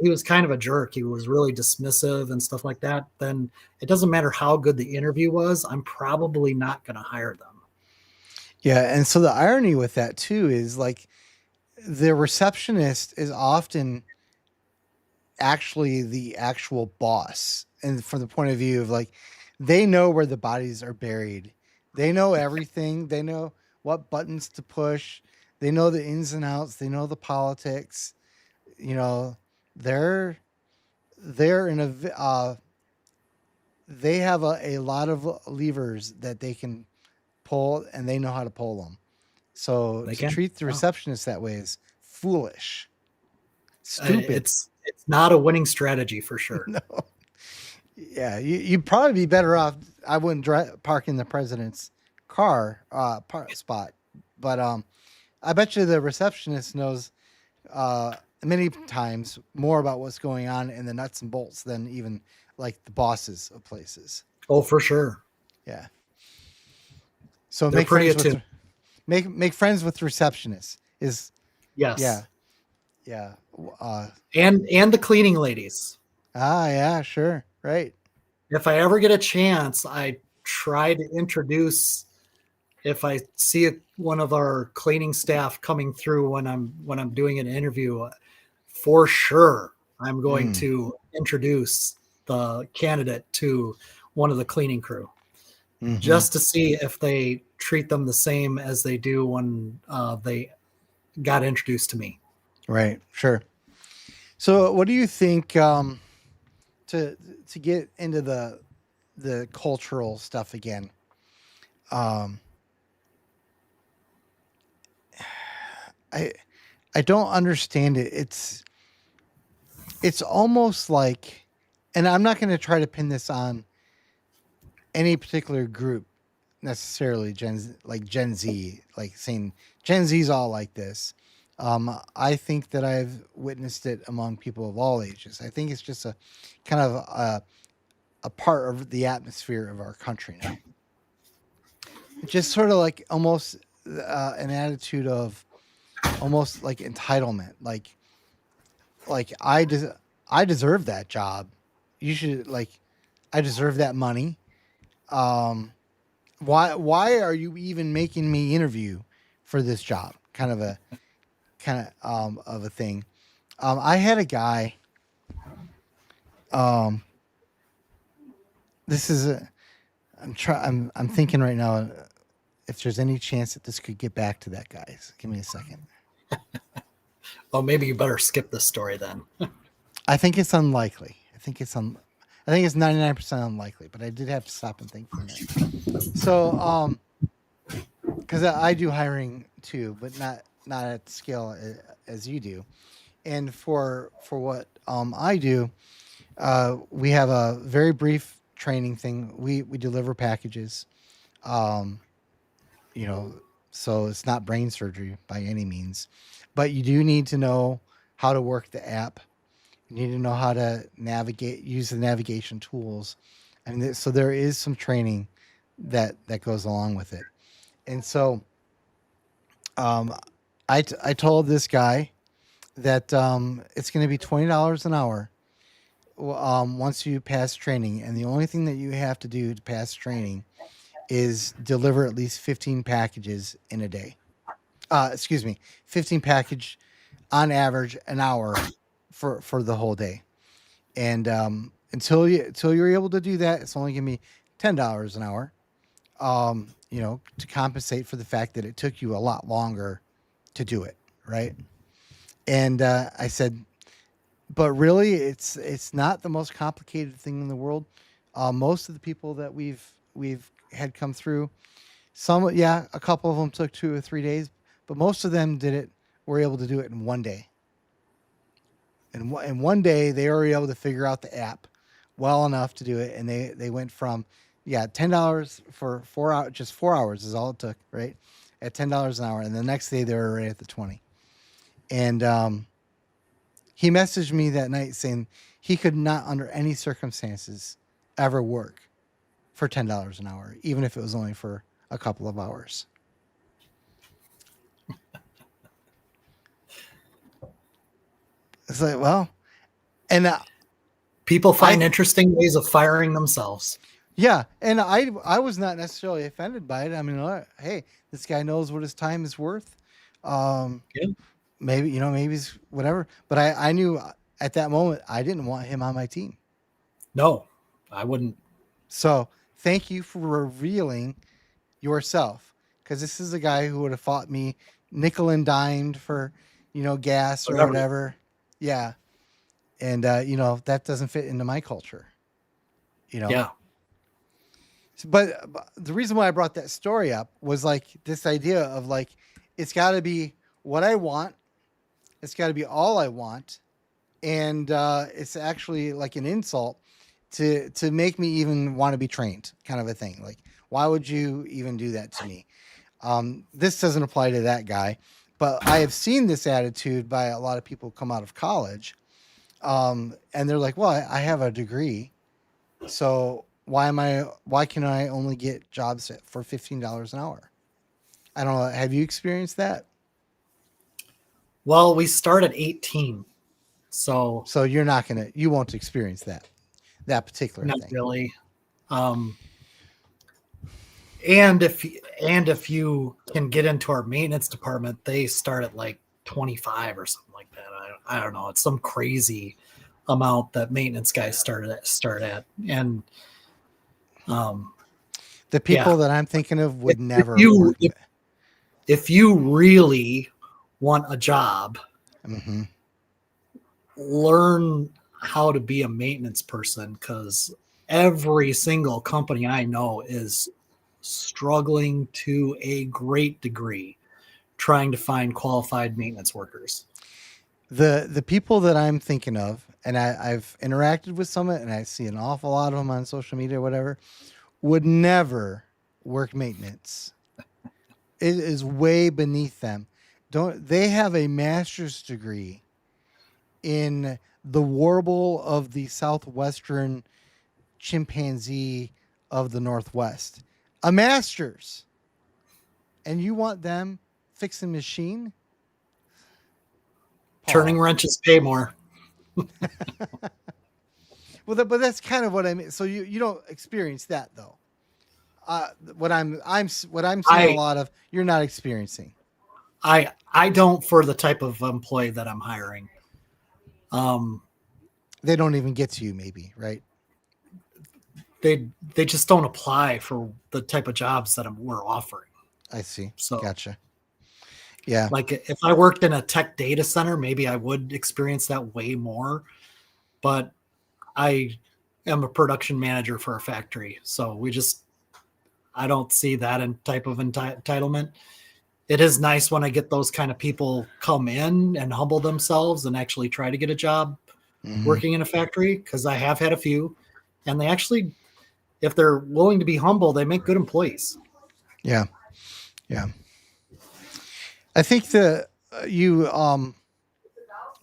[SPEAKER 7] he was kind of a jerk, he was really dismissive and stuff like that, then it doesn't matter how good the interview was. I'm probably not going to hire them.
[SPEAKER 1] Yeah. And so the irony with that too is like the receptionist is often actually the actual boss. And from the point of view of like, they know where the bodies are buried. They know everything. They know what buttons to push. They know the ins and outs. They know the politics. You know, they're in they have a lot of levers that they can pull, and they know how to pull them. So
[SPEAKER 7] They
[SPEAKER 1] to
[SPEAKER 7] can.
[SPEAKER 1] treat the
[SPEAKER 7] Oh.
[SPEAKER 1] receptionist that way is foolish, stupid.
[SPEAKER 7] It's not a winning strategy for sure.
[SPEAKER 1] No. Yeah, you'd probably be better off. I wouldn't park in the president's car spot, but I bet you the receptionist knows many times more about what's going on in the nuts and bolts than even like the bosses of places.
[SPEAKER 7] Oh, for sure.
[SPEAKER 1] Yeah. So
[SPEAKER 7] They're
[SPEAKER 1] make
[SPEAKER 7] pretty
[SPEAKER 1] friends with
[SPEAKER 7] attuned.
[SPEAKER 1] make friends with receptionists is
[SPEAKER 7] Yes.
[SPEAKER 1] yeah.
[SPEAKER 7] And the cleaning ladies.
[SPEAKER 1] Yeah, sure. Right.
[SPEAKER 7] If I ever get a chance, I try to introduce. If I see one of our cleaning staff coming through when I'm doing an interview, for sure I'm going to introduce the candidate to one of the cleaning crew,
[SPEAKER 1] Mhm.
[SPEAKER 7] just to see if they treat them the same as they do when they got introduced to me.
[SPEAKER 1] Right. Sure. So what do you think to get into the cultural stuff again? I don't understand it. It's almost like, and I'm not going to try to pin this on any particular group necessarily, Gen Z, like saying Gen Z's all like this. I think that I've witnessed it among people of all ages. I think it's just a kind of a part of the atmosphere of our country now. It's just sort of like almost an attitude of almost like entitlement, like I deserve that job. You should I deserve that money. Why are you even making me interview for this job? Kind of a thing. I had a guy. This is I'm thinking right now if there's any chance that this could get back to that guy. So give me a second.
[SPEAKER 7] Oh, maybe you better skip this story then.
[SPEAKER 1] I think it's unlikely. I think it's 99% unlikely, but I did have to stop and think for a minute. So, because I do hiring too, but not at the scale as you do. And for what I do, we have a very brief training thing. We deliver packages, so it's not brain surgery by any means, but you do need to know how to work the app. You need to know how to use the navigation tools. And so there is some training that goes along with it. And so I told this guy that it's going to be $20 an hour once you pass training. And the only thing that you have to do to pass training is deliver at least 15 packages in a day. 15 package on average an hour for the whole day. And until you're able to do that, it's only going to be $10 an hour. To compensate for the fact that it took you a lot longer to do it, right? And I said, but really, it's not the most complicated thing in the world. Most of the people that we've had come through, a couple of them took 2 or 3 days, but most of them were able to do it in one day. And in one day, they were able to figure out the app well enough to do it, and they went from $10 for 4 hours, just 4 hours is all it took, right? At $10 an hour, and the next day they were right at the 20. And he messaged me that night saying he could not, under any circumstances, ever work for $10 an hour, even if it was only for a couple of hours. It's like, well, and
[SPEAKER 7] people find interesting ways of firing themselves.
[SPEAKER 1] yeah, and I was not necessarily offended by it. I mean, hey, this guy knows what his time is worth. Maybe he's whatever. But I knew at that moment I didn't want him on my team.
[SPEAKER 7] No, I wouldn't.
[SPEAKER 1] So thank you for revealing yourself, because this is a guy who would have fought me nickel and dimed for gas or whatever. Yeah, and that doesn't fit into my culture.
[SPEAKER 7] Yeah.
[SPEAKER 1] But the reason why I brought that story up was like this idea of like, it's got to be what I want. It's got to be all I want. And it's actually like an insult to make me even want to be trained, kind of a thing. Like, why would you even do that to me? This doesn't apply to that guy, but I have seen this attitude by a lot of people come out of college. And they're like, well, I have a degree. So why can I only get jobs for $15 an hour? I don't know. Have you experienced that?
[SPEAKER 7] Well, we start at 18. So
[SPEAKER 1] you won't experience that particular
[SPEAKER 7] not
[SPEAKER 1] thing.
[SPEAKER 7] Really. And if you can get into our maintenance department, they start at like 25 or something like that. I don't know. It's some crazy amount that maintenance guys start at. And
[SPEAKER 1] the people that I'm thinking of would never work.
[SPEAKER 7] If you really want a job,
[SPEAKER 1] mm-hmm.
[SPEAKER 7] learn how to be a maintenance person, because every single company I know is struggling to a great degree trying to find qualified maintenance workers.
[SPEAKER 1] The people that I'm thinking of, and I've interacted with some, and I see an awful lot of them on social media or whatever, would never work maintenance. It is way beneath them. They have a master's degree in the warble of the southwestern chimpanzee of the Northwest. A master's. And you want them fixing machine?
[SPEAKER 7] Turning wrenches pay more.
[SPEAKER 1] Well, but that's kind of what I mean. So you don't experience that though. What I'm seeing a lot of, you're not experiencing.
[SPEAKER 7] I don't, for the type of employee that I'm hiring.
[SPEAKER 1] They don't even get to you, maybe, right?
[SPEAKER 7] They just don't apply for the type of jobs that we're offering.
[SPEAKER 1] I see.
[SPEAKER 7] So
[SPEAKER 1] gotcha. Yeah.
[SPEAKER 7] Like if I worked in a tech data center, maybe I would experience that way more. But I am a production manager for a factory. So I don't see that type of entitlement. It is nice when I get those kind of people come in and humble themselves and actually try to get a job working in a factory, because I have had a few, and they actually, if they're willing to be humble, they make good employees.
[SPEAKER 1] Yeah. Yeah. I think you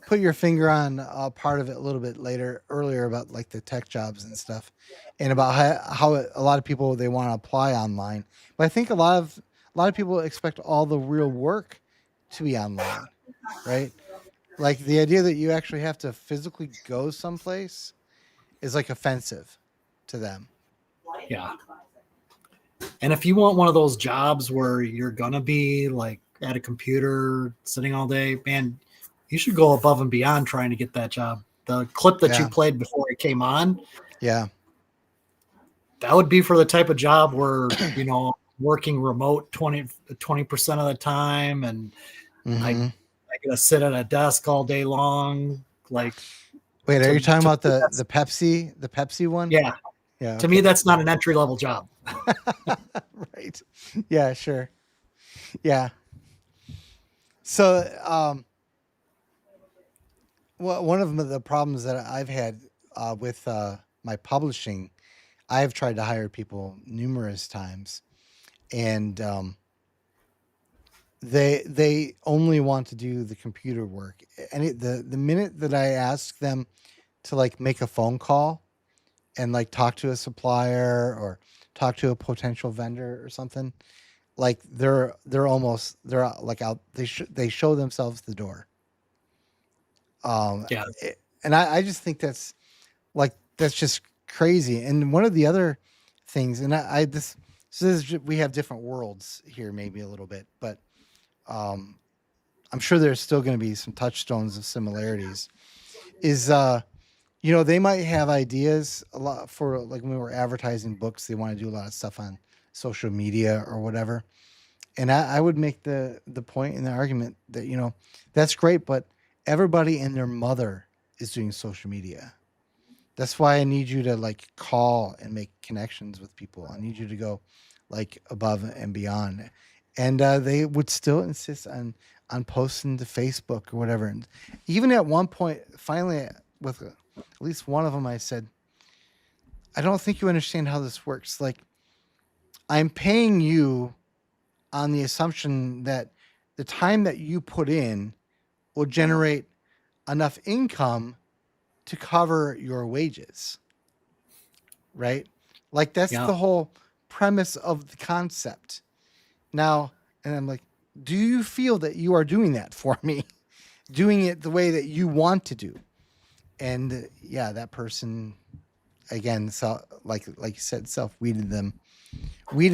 [SPEAKER 1] put your finger on part of it a little bit earlier about like the tech jobs and stuff, and about how a lot of people, they want to apply online. But I think a lot of people expect all the real work to be online, right? Like the idea that you actually have to physically go someplace is like offensive to them.
[SPEAKER 7] Yeah. And if you want one of those jobs where you're gonna be like at a computer sitting all day, man, you should go above and beyond trying to get that job. The clip that you played before it came on,
[SPEAKER 1] that
[SPEAKER 7] would be for the type of job where working remote 20% of the time, and
[SPEAKER 1] Mhm.
[SPEAKER 7] I gotta sit at a desk all day long. Like,
[SPEAKER 1] Wait, are
[SPEAKER 7] to-
[SPEAKER 1] you talking
[SPEAKER 7] to
[SPEAKER 1] about
[SPEAKER 7] me,
[SPEAKER 1] the
[SPEAKER 7] that's-
[SPEAKER 1] Pepsi one?
[SPEAKER 7] yeah,
[SPEAKER 1] Yeah.
[SPEAKER 7] to me, that's not an entry level job.
[SPEAKER 1] Right. Yeah, sure. Yeah. So, well, one of the problems that I've had with my publishing, I've tried to hire people numerous times, and they only want to do the computer work. And the minute that I ask them to like make a phone call and like talk to a supplier or talk to a potential vendor or something, like they're like out, they show themselves the door.
[SPEAKER 7] Yeah.
[SPEAKER 1] And I just think that's just crazy. And one of the other things, and we have different worlds here, maybe a little bit, but I'm sure there's still going to be some touchstones of similarities. Is they might have ideas a lot for, like, when we're advertising books, they want to do a lot of stuff on social media or whatever. And I would make the point in the argument that, that's great, but everybody and their mother is doing social media. That's why I need you to like call and make connections with people. I need you to go like above and beyond. And they would still insist on posting to Facebook or whatever. And even at one point, finally, with at least one of them, I said, I don't think you understand how this works. Like, I'm paying you on the assumption that the time that you put in will generate enough income to cover your wages. Right? Like, that's
[SPEAKER 7] Yeah.
[SPEAKER 1] the whole premise of the concept. Now, and I'm like, do you feel that you are doing that for me? Doing it the way that you want to do? And yeah, that person, again, like you said, weeded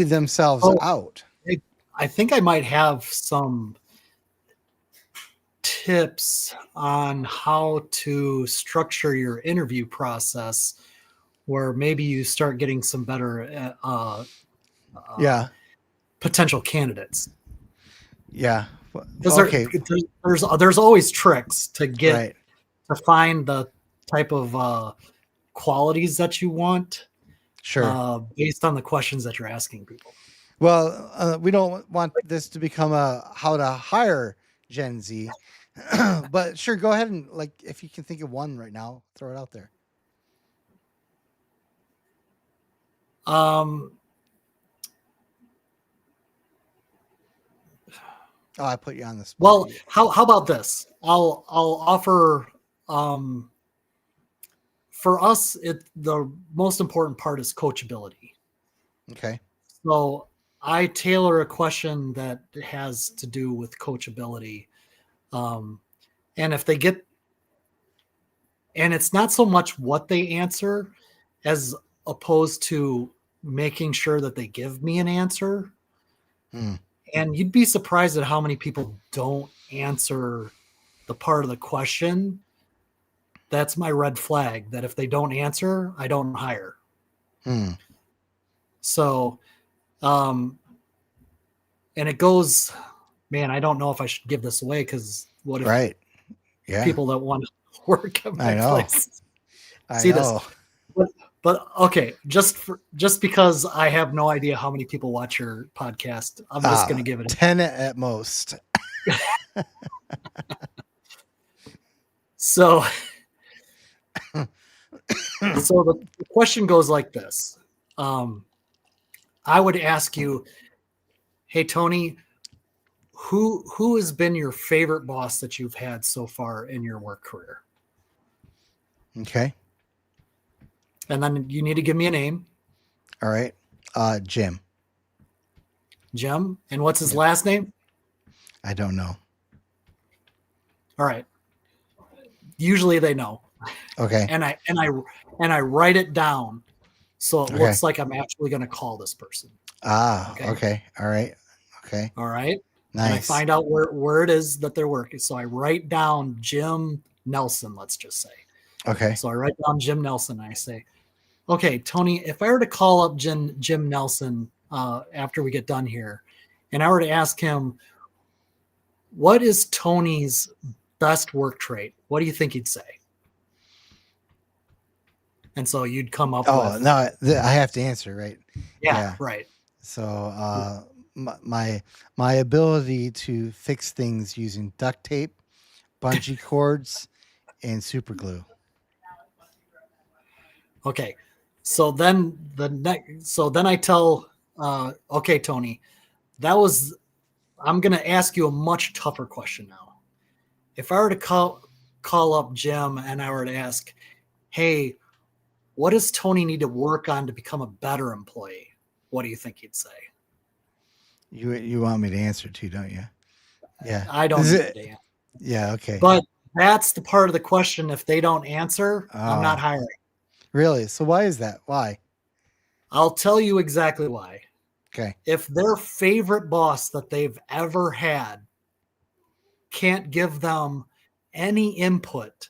[SPEAKER 1] themselves out.
[SPEAKER 7] I think I might have some tips on how to structure your interview process, where maybe you start getting some better
[SPEAKER 1] Yeah.
[SPEAKER 7] potential candidates.
[SPEAKER 1] Yeah.
[SPEAKER 7] Because
[SPEAKER 1] Okay.
[SPEAKER 7] there's always tricks to get
[SPEAKER 1] Right.
[SPEAKER 7] to find the type of qualities that you want
[SPEAKER 1] Sure.
[SPEAKER 7] based on the questions that you're asking people.
[SPEAKER 1] Well, we don't want this to become a how to hire Gen Z, but sure, go ahead and, like, if you can think of one right now, throw it out there. Oh, I put you on the spot.
[SPEAKER 7] Well, how about this? I'll offer for us, the most important part is coachability.
[SPEAKER 1] Okay.
[SPEAKER 7] So I tailor a question that has to do with coachability. And if they get, and it's not so much what they answer as opposed to making sure that they give me an answer.
[SPEAKER 1] Hmm.
[SPEAKER 7] And you'd be surprised at how many people don't answer the part of the question. That's my red flag, that if they don't answer, I don't hire.
[SPEAKER 1] Hmm.
[SPEAKER 7] So, and it goes, man, I don't know if I should give this away, because what if
[SPEAKER 1] Right. Yeah.
[SPEAKER 7] people that want to work at my
[SPEAKER 1] I know.
[SPEAKER 7] place
[SPEAKER 1] I
[SPEAKER 7] see
[SPEAKER 1] know.
[SPEAKER 7] this? But okay, just because I have no idea how many people watch your podcast, I'm just going to give it
[SPEAKER 1] 10 at most.
[SPEAKER 7] So, so the question goes like this. I would ask you, hey, Tony, who has been your favorite boss that you've had so far in your work career?
[SPEAKER 1] Okay.
[SPEAKER 7] And then you need to give me a name.
[SPEAKER 1] All right. Jim.
[SPEAKER 7] Jim. And what's his last name?
[SPEAKER 1] I don't know.
[SPEAKER 7] All right. Usually they know.
[SPEAKER 1] Okay.
[SPEAKER 7] And I write it down so it
[SPEAKER 1] Okay.
[SPEAKER 7] looks like I'm actually going to call this person.
[SPEAKER 1] Okay. All right. Okay.
[SPEAKER 7] All right. And I
[SPEAKER 1] Nice.
[SPEAKER 7] find out where it is that they're working. So I write down Jim Nelson, let's just say.
[SPEAKER 1] Okay.
[SPEAKER 7] So I write down Jim Nelson and I say, okay, Tony, if I were to call up Jim Nelson after we get done here, and I were to ask him, what is Tony's best work trait? What do you think he'd say? And so you'd come up
[SPEAKER 1] Oh
[SPEAKER 7] with,
[SPEAKER 1] no, I have to answer, right?
[SPEAKER 7] yeah, right.
[SPEAKER 1] So my ability to fix things using duct tape, bungee cords, and super glue.
[SPEAKER 7] Okay. So then I tell, okay, Tony, I'm going to ask you a much tougher question now. If I were to call up Jim and I were to ask, hey, what does Tony need to work on to become a better employee? What do you think he'd say?
[SPEAKER 1] You want me to answer too, don't you? Yeah.
[SPEAKER 7] I don't
[SPEAKER 1] Is
[SPEAKER 7] need
[SPEAKER 1] it-
[SPEAKER 7] to answer.
[SPEAKER 1] Yeah. Okay.
[SPEAKER 7] But that's the part of the question. If they don't answer, I'm not
[SPEAKER 1] Oh.
[SPEAKER 7] hiring.
[SPEAKER 1] Really? So why is that? Why?
[SPEAKER 7] I'll tell you exactly why.
[SPEAKER 1] Okay.
[SPEAKER 7] If their favorite boss that they've ever had can't give them any input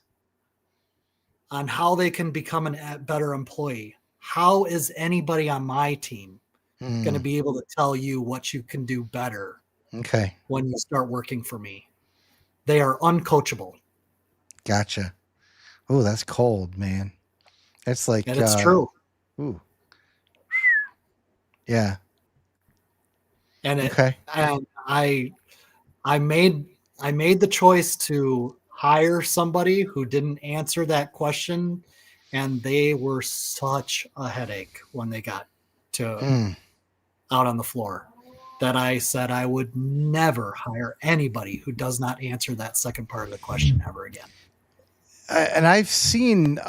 [SPEAKER 7] on how they can become a better employee, how is anybody on my team going to be able to tell you what you can do better
[SPEAKER 1] Okay.
[SPEAKER 7] when you start working for me? They are uncoachable.
[SPEAKER 1] Gotcha. Oh, that's cold, man. That's like
[SPEAKER 7] And it's true.
[SPEAKER 1] Ooh. Yeah.
[SPEAKER 7] And
[SPEAKER 1] Okay.
[SPEAKER 7] I made the choice to hire somebody who didn't answer that question, and they were such a headache when they got to out on the floor that I said I would never hire anybody who does not answer that second part of the question ever again.
[SPEAKER 1] And I've seen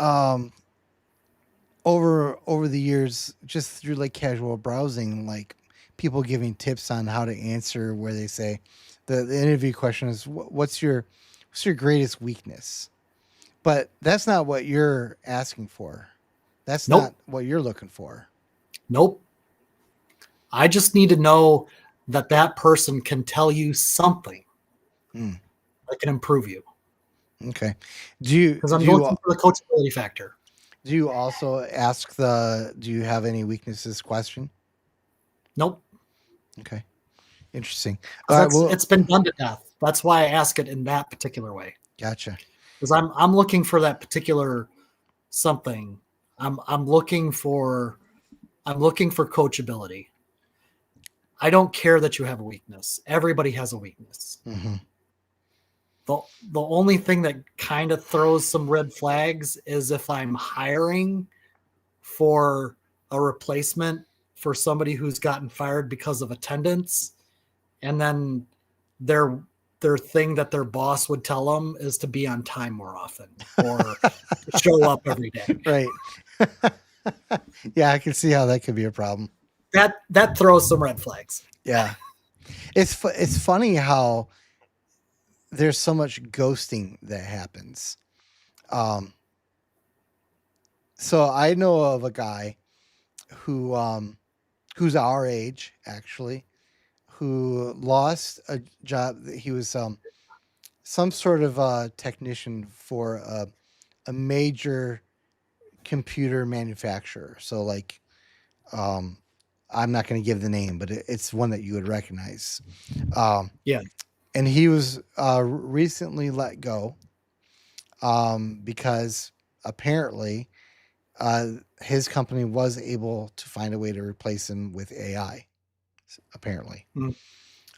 [SPEAKER 1] over the years, just through like casual browsing, like people giving tips on how to answer, where they say the interview question is what's your greatest weakness? But that's not what you're asking for. That's
[SPEAKER 7] Nope.
[SPEAKER 1] not what you're looking for.
[SPEAKER 7] Nope. I just need to know that person can tell you something that can improve you.
[SPEAKER 1] Okay. Do
[SPEAKER 7] Because I'm
[SPEAKER 1] you
[SPEAKER 7] looking for the coachability factor.
[SPEAKER 1] do you also ask do you have any weaknesses question?
[SPEAKER 7] Nope.
[SPEAKER 1] Okay. Interesting.
[SPEAKER 7] 'Cause
[SPEAKER 1] All right, well,
[SPEAKER 7] it's been done to death. That's why I ask it in that particular way.
[SPEAKER 1] gotcha.
[SPEAKER 7] Because I'm looking for that particular something. I'm looking for coachability. I don't care that you have a weakness. Everybody has a weakness.
[SPEAKER 1] Mm-hmm.
[SPEAKER 7] The only thing that kind of throws some red flags is if I'm hiring for a replacement for somebody who's gotten fired because of attendance, and then their thing that their boss would tell them is to be on time more often or to show up every day.
[SPEAKER 1] Right. Yeah, I can see how that could be a problem.
[SPEAKER 7] That throws some red flags.
[SPEAKER 1] Yeah. It's funny how there's so much ghosting that happens. So I know of a guy who who's our age actually, who lost a job. He was some sort of technician for a major computer manufacturer. So like I'm not going to give the name, but it's one that you would recognize.
[SPEAKER 7] Yeah.
[SPEAKER 1] And he was recently let go because apparently his company was able to find a way to replace him with AI, apparently.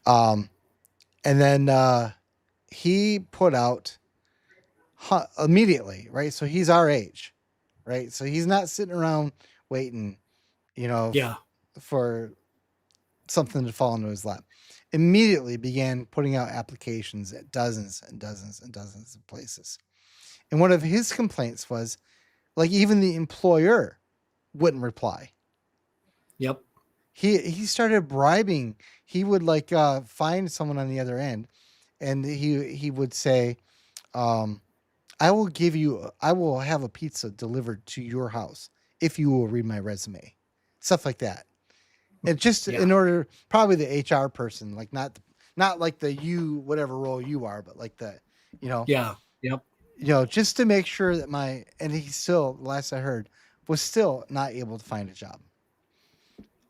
[SPEAKER 1] And then he put out immediately, right? So he's our age, right? So he's not sitting around waiting,
[SPEAKER 7] Yeah.
[SPEAKER 1] for something to fall into his lap. Immediately began putting out applications at dozens and dozens and dozens of places. And one of his complaints was, like, even the employer wouldn't reply.
[SPEAKER 7] Yep.
[SPEAKER 1] He started bribing. He would find someone on the other end, and he would say, I will have a pizza delivered to your house if you will read my resume. Stuff like that. And just in order, probably the HR person, like not like the whatever role you are, but like the,
[SPEAKER 7] Yeah. Yep.
[SPEAKER 1] Just to make sure that and he still, last I heard, was still not able to find a job.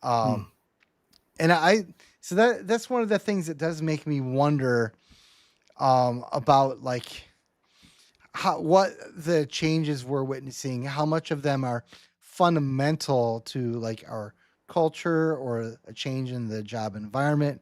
[SPEAKER 1] And so that's one of the things that does make me wonder, about like what the changes we're witnessing, how much of them are fundamental to like our culture or a change in the job environment.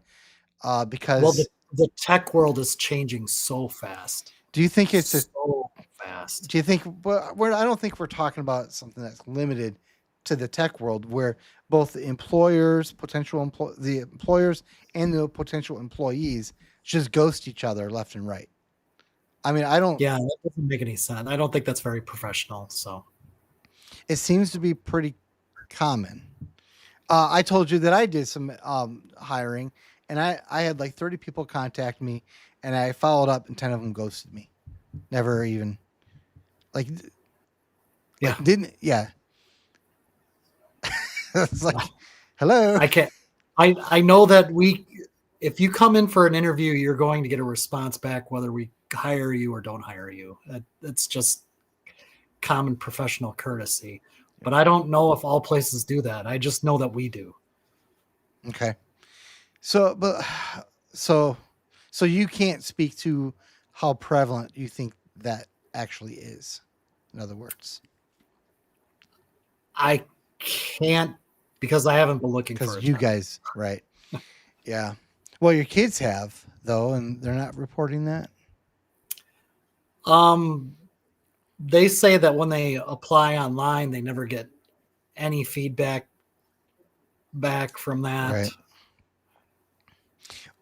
[SPEAKER 7] Well,
[SPEAKER 1] Because
[SPEAKER 7] the tech world is changing so fast.
[SPEAKER 1] do you think it's a
[SPEAKER 7] So fast.
[SPEAKER 1] do you think I don't think we're talking about something that's limited to the tech world where both the employers, the employers and the potential employees just ghost each other left and right. I mean, I don't
[SPEAKER 7] Yeah, that doesn't make any sense. I don't think that's very professional. So
[SPEAKER 1] it seems to be pretty common. I told you that I did some hiring and I had like 30 people contact me and I followed up and 10 of them ghosted me. Never even like,
[SPEAKER 7] yeah,
[SPEAKER 1] yeah. It's like, hello.
[SPEAKER 7] I can't. I know that if you come in for an interview, you're going to get a response back whether we hire you or don't hire you. That's just common professional courtesy. But I don't know if all places do that. I just know that we do.
[SPEAKER 1] Okay. So, so you can't speak to how prevalent you think that actually is. In other words,
[SPEAKER 7] I can't because I haven't been looking for
[SPEAKER 1] because
[SPEAKER 7] a
[SPEAKER 1] you
[SPEAKER 7] job.
[SPEAKER 1] guys, right? Yeah. Well, your kids have though, and they're not reporting that.
[SPEAKER 7] They say that when they apply online, they never get any feedback back from that.
[SPEAKER 1] Right.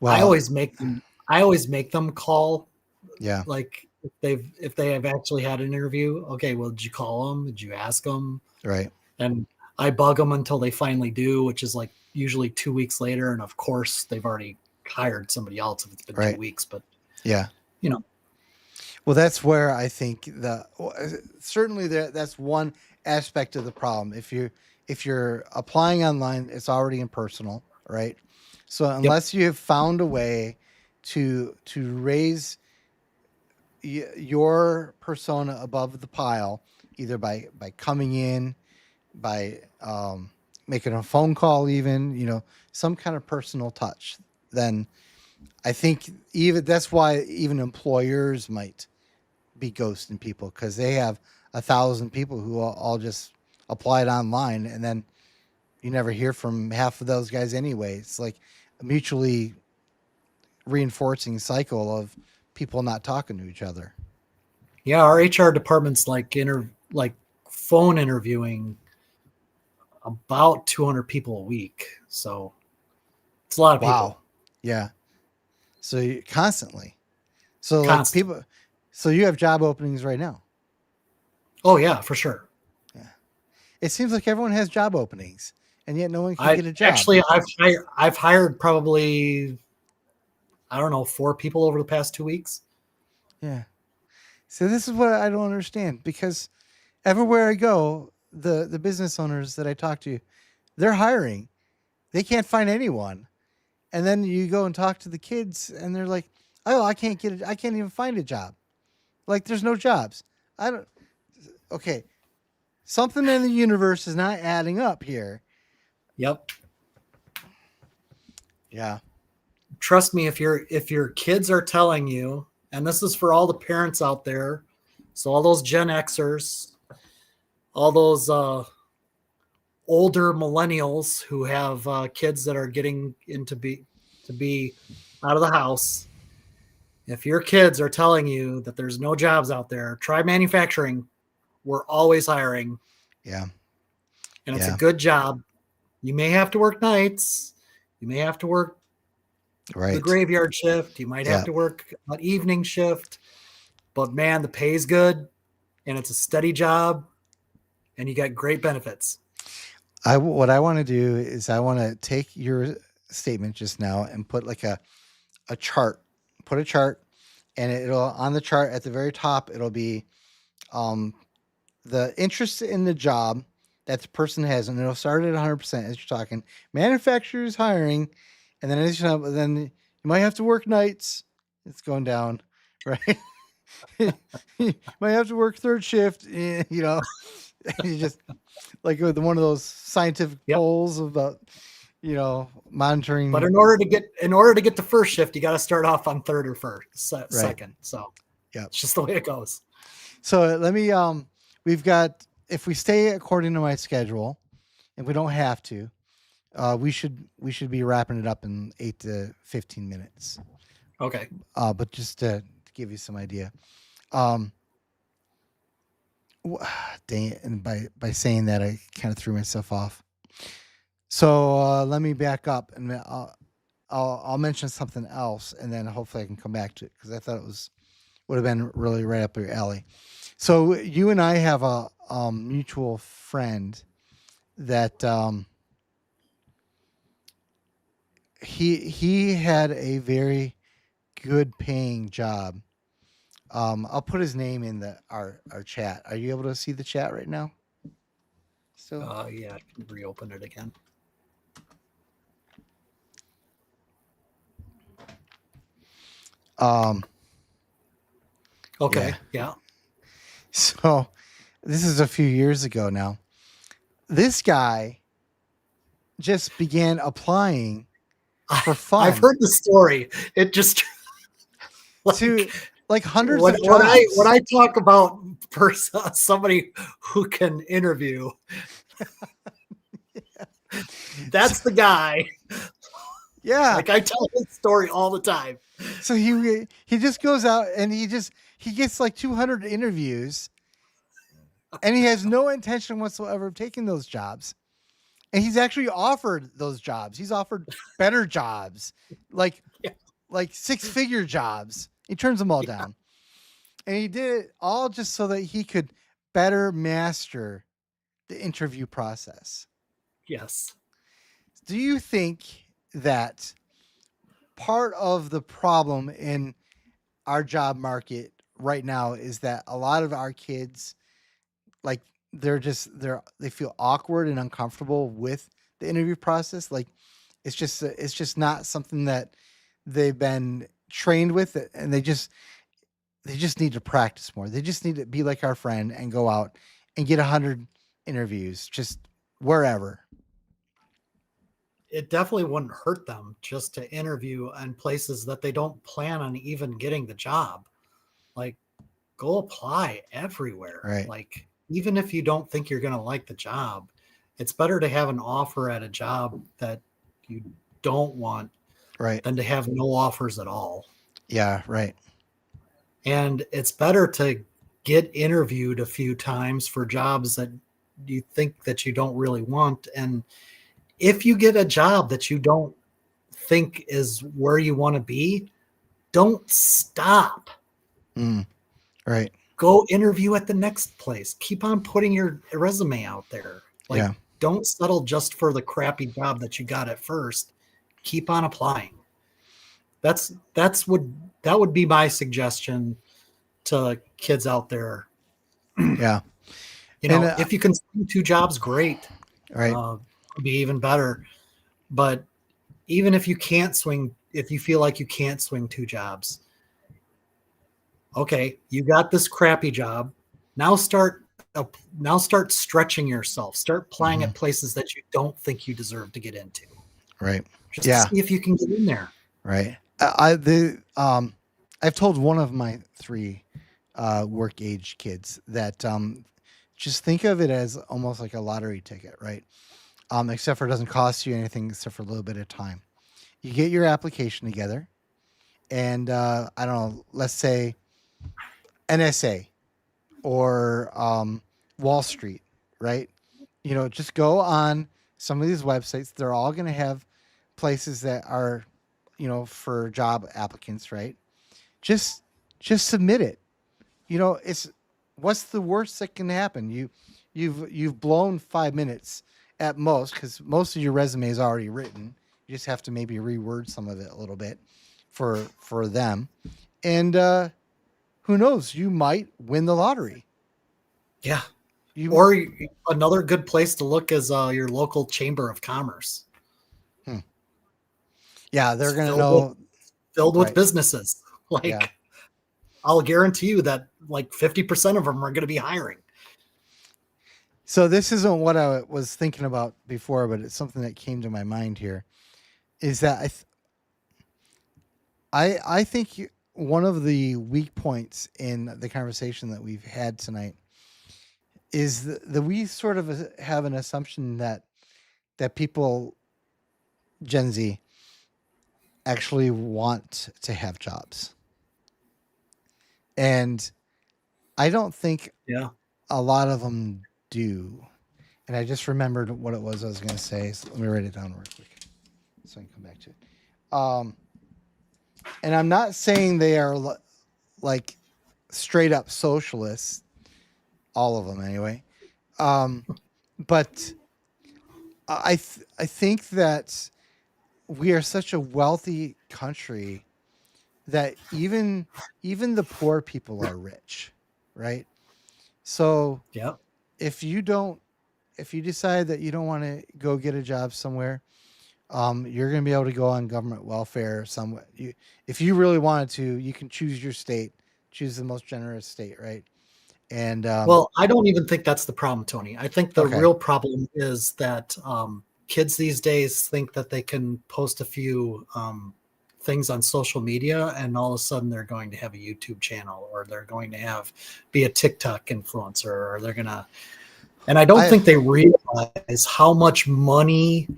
[SPEAKER 1] Well,
[SPEAKER 7] I always make them call,
[SPEAKER 1] yeah.
[SPEAKER 7] like if they have actually had an interview. Okay, well, did you call them? Did you ask them?
[SPEAKER 1] Right.
[SPEAKER 7] And I bug them until they finally do, which is like usually 2 weeks later. And of course, they've already hired somebody else if it's been
[SPEAKER 1] Right.
[SPEAKER 7] 2 weeks. But
[SPEAKER 1] Yeah.
[SPEAKER 7] you know,
[SPEAKER 1] Well, that's where I think certainly that's one aspect of the problem. If you're applying online, it's already impersonal, right? So unless you have found a way to raise your persona above the pile, either by coming in, by making a phone call, even some kind of personal touch, then I think even that's why even employers might be ghosting people because they have 1,000 people who all just applied online, and then you never hear from half of those guys anyway. It's like a mutually reinforcing cycle of people not talking to each other.
[SPEAKER 7] yeah, our HR department's like phone interviewing about 200 people a week. So it's a lot of
[SPEAKER 1] Wow.
[SPEAKER 7] people.
[SPEAKER 1] Yeah. So constantly. So like
[SPEAKER 7] Constant.
[SPEAKER 1] people. So you have job openings right now.
[SPEAKER 7] Oh yeah, for sure.
[SPEAKER 1] It seems like everyone has job openings, and yet no one can get a job.
[SPEAKER 7] Actually, I've hired probably, I don't know, 4 people over the past 2 weeks.
[SPEAKER 1] Yeah. So this is what I don't understand, because everywhere I go, the business owners that I talk to, they're hiring. They can't find anyone. And then you go and talk to the kids and they're like, "Oh, I can't even find a job." Like there's no jobs. Okay. Something in the universe is not adding up here.
[SPEAKER 7] Yep.
[SPEAKER 1] Yeah.
[SPEAKER 7] Trust me, if your kids are telling you, and this is for all the parents out there, so all those Gen Xers, all those older millennials who have kids that are getting to be out of the house, if your kids are telling you that there's no jobs out there, try manufacturing. We're always hiring.
[SPEAKER 1] Yeah.
[SPEAKER 7] And it's
[SPEAKER 1] Yeah.
[SPEAKER 7] a good job. You may have to work nights. You may have to work
[SPEAKER 1] Right.
[SPEAKER 7] the graveyard shift. You might have
[SPEAKER 1] Yeah.
[SPEAKER 7] to work an evening shift. But man, the pay's good and it's a steady job and you got great benefits.
[SPEAKER 1] What I want to do is I want to take your statement just now and put like a chart. Put a chart, and it'll on the chart at the very top. It'll be the interest in the job that the person has, and it'll start at 100% as you're talking. Manufacturers hiring, and then then you might have to work nights. It's going down, right? You might have to work third shift. You just like with one of those scientific
[SPEAKER 7] Yep.
[SPEAKER 1] polls about monitoring.
[SPEAKER 7] But in order to get to first shift, you got to start off on third or second. So
[SPEAKER 1] yeah,
[SPEAKER 7] it's just the way it goes.
[SPEAKER 1] So let me. We've got, if we stay according to my schedule, and we don't have to, we should be wrapping it up in 8 to 15 minutes.
[SPEAKER 7] Okay.
[SPEAKER 1] But just to give you some idea, dang it! And by saying that, I kind of threw myself off. So let me back up, and I'll mention something else, and then hopefully I can come back to it, because I thought it would have been really right up your alley. So you and I have a mutual friend that he had a very good paying job. I'll put his name in our chat. Are you able to see the chat right now? So
[SPEAKER 7] Yeah, I can reopen it again. Okay. Yeah.
[SPEAKER 1] So this is a few years ago now. This guy just began applying for fun.
[SPEAKER 7] I've heard the story. It just
[SPEAKER 1] to like hundreds
[SPEAKER 7] when,
[SPEAKER 1] of jobs.
[SPEAKER 7] when I talk about somebody who can interview, that's the guy.
[SPEAKER 1] Yeah.
[SPEAKER 7] Like I tell his story all the time.
[SPEAKER 1] So he just goes out and he gets like 200 interviews, and he has no intention whatsoever of taking those jobs. And he's actually offered those jobs. He's offered better jobs, like 6-figure jobs. He turns them all down. And he did it all just so that he could better master the interview process.
[SPEAKER 7] Yes.
[SPEAKER 1] Do you think that part of the problem in our job market right now is that a lot of our kids, like, they feel awkward and uncomfortable with the interview process? Like, it's just not something that they've been trained with, and they just need to practice more. They just need to be like our friend and go out and get 100 interviews, just wherever.
[SPEAKER 7] It definitely wouldn't hurt them just to interview in places that they don't plan on even getting the job. Like, go apply everywhere.
[SPEAKER 1] Right.
[SPEAKER 7] Like, even if you don't think you're going to like the job, it's better to have an offer at a job that you don't want,
[SPEAKER 1] right,
[SPEAKER 7] than to have no offers at all.
[SPEAKER 1] Yeah, right.
[SPEAKER 7] And it's better to get interviewed a few times for jobs that you think that you don't really want. And if you get a job that you don't think is where you want to be, don't stop.
[SPEAKER 1] Right.
[SPEAKER 7] Go interview at the next place. Keep on putting your resume out there. Like, don't settle just for the crappy job that you got at first. Keep on applying. That would be my suggestion to kids out there.
[SPEAKER 1] Yeah.
[SPEAKER 7] If you can swing 2 jobs, great.
[SPEAKER 1] Right.
[SPEAKER 7] Would be even better. But even if you can't swing, if you feel like you can't swing 2 jobs, okay, you got this crappy job. Now start stretching yourself. Start applying at places that you don't think you deserve to get into.
[SPEAKER 1] Right.
[SPEAKER 7] Just to see if you can get in there.
[SPEAKER 1] Right. I've told one of my 3 work age kids that just think of it as almost like a lottery ticket, right? Except for it doesn't cost you anything except for a little bit of time. You get your application together, and I don't know, let's say NSA or Wall Street, right? Just go on some of these websites. They're all going to have places that are, for job applicants, right? Just submit it. What's the worst that can happen? You've blown 5 minutes at most, because most of your resume is already written. You just have to maybe reword some of it a little bit for them. And who knows? You might win the lottery.
[SPEAKER 7] Yeah. Or another good place to look is your local chamber of commerce.
[SPEAKER 1] Yeah, they're going to know.
[SPEAKER 7] Filled with businesses. I'll guarantee you that like 50% of them are going to be hiring.
[SPEAKER 1] So this isn't what I was thinking about before, but it's something that came to my mind here. Is that I think one of the weak points in the conversation that we've had tonight is that we sort of have an assumption that people, Gen Z, actually want to have jobs, and I don't think
[SPEAKER 7] Yeah.
[SPEAKER 1] a lot of them do. And I just remembered what it was I was going to say. So let me write it down real quick so I can come back to it. And I'm not saying they are like straight up socialists, all of them anyway. But I think that we are such a wealthy country that even the poor people are rich, right? So
[SPEAKER 7] Yeah.
[SPEAKER 1] if you decide that you don't want to go get a job somewhere, you're going to be able to go on government welfare somewhere. If you really wanted to, you can choose your state, choose the most generous state, right? And
[SPEAKER 7] Well, I don't even think that's the problem, Tony. I think the
[SPEAKER 1] Okay.
[SPEAKER 7] real problem is that kids these days think that they can post a few things on social media and all of a sudden they're going to have a YouTube channel or they're going to be a TikTok influencer or they're going to, and I don't think they realize how much money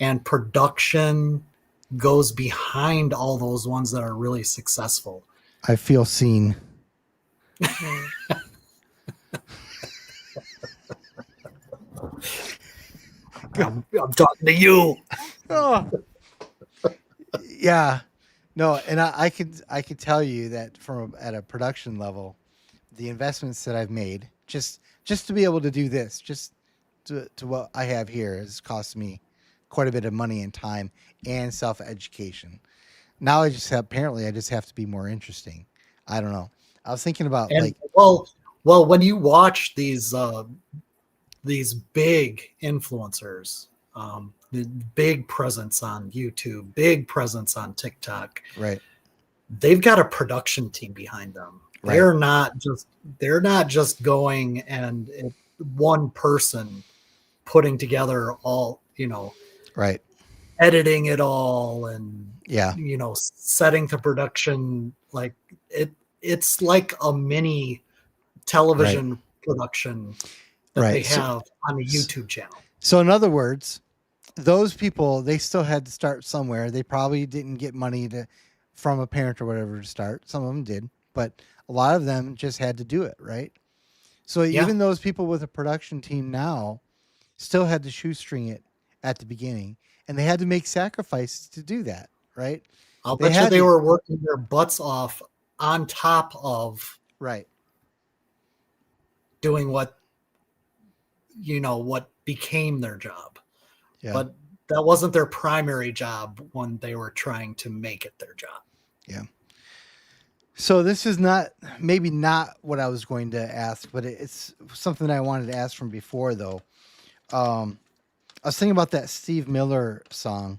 [SPEAKER 7] and production goes behind all those ones that are really successful.
[SPEAKER 1] I feel seen.
[SPEAKER 7] I'm talking to you.
[SPEAKER 1] Oh. Yeah, no, and I could tell you that at a production level, the investments that I've made just to be able to do this, just to what I have here, has cost me quite a bit of money and time and self-education. Now I just have to be more interesting. I don't know. I was thinking about
[SPEAKER 7] And well, when you watch these big influencers, the big presence on YouTube, big presence on TikTok,
[SPEAKER 1] right,
[SPEAKER 7] they've got a production team behind them.
[SPEAKER 1] Right.
[SPEAKER 7] They're not just going and one person putting together all,
[SPEAKER 1] right,
[SPEAKER 7] editing it all and
[SPEAKER 1] yeah,
[SPEAKER 7] setting the production like it's like a mini television production that
[SPEAKER 1] Right.
[SPEAKER 7] they have on a YouTube channel.
[SPEAKER 1] So in other words, those people, they still had to start somewhere. They probably didn't get money from a parent or whatever to start. Some of them did, but a lot of them just had to do it, right? So
[SPEAKER 7] Yeah.
[SPEAKER 1] even those people with a production team now still had to shoestring it at the beginning, and they had to make sacrifices to do that, right?
[SPEAKER 7] I'll
[SPEAKER 1] They
[SPEAKER 7] bet you
[SPEAKER 1] had
[SPEAKER 7] they
[SPEAKER 1] to-
[SPEAKER 7] were working their butts off on top of
[SPEAKER 1] Right.
[SPEAKER 7] doing what became their job.
[SPEAKER 1] Yeah.
[SPEAKER 7] But that wasn't their primary job when they were trying to make it their job.
[SPEAKER 1] So this is maybe not what I was going to ask, but it's something I wanted to ask from before, though. I was thinking about that Steve Miller song.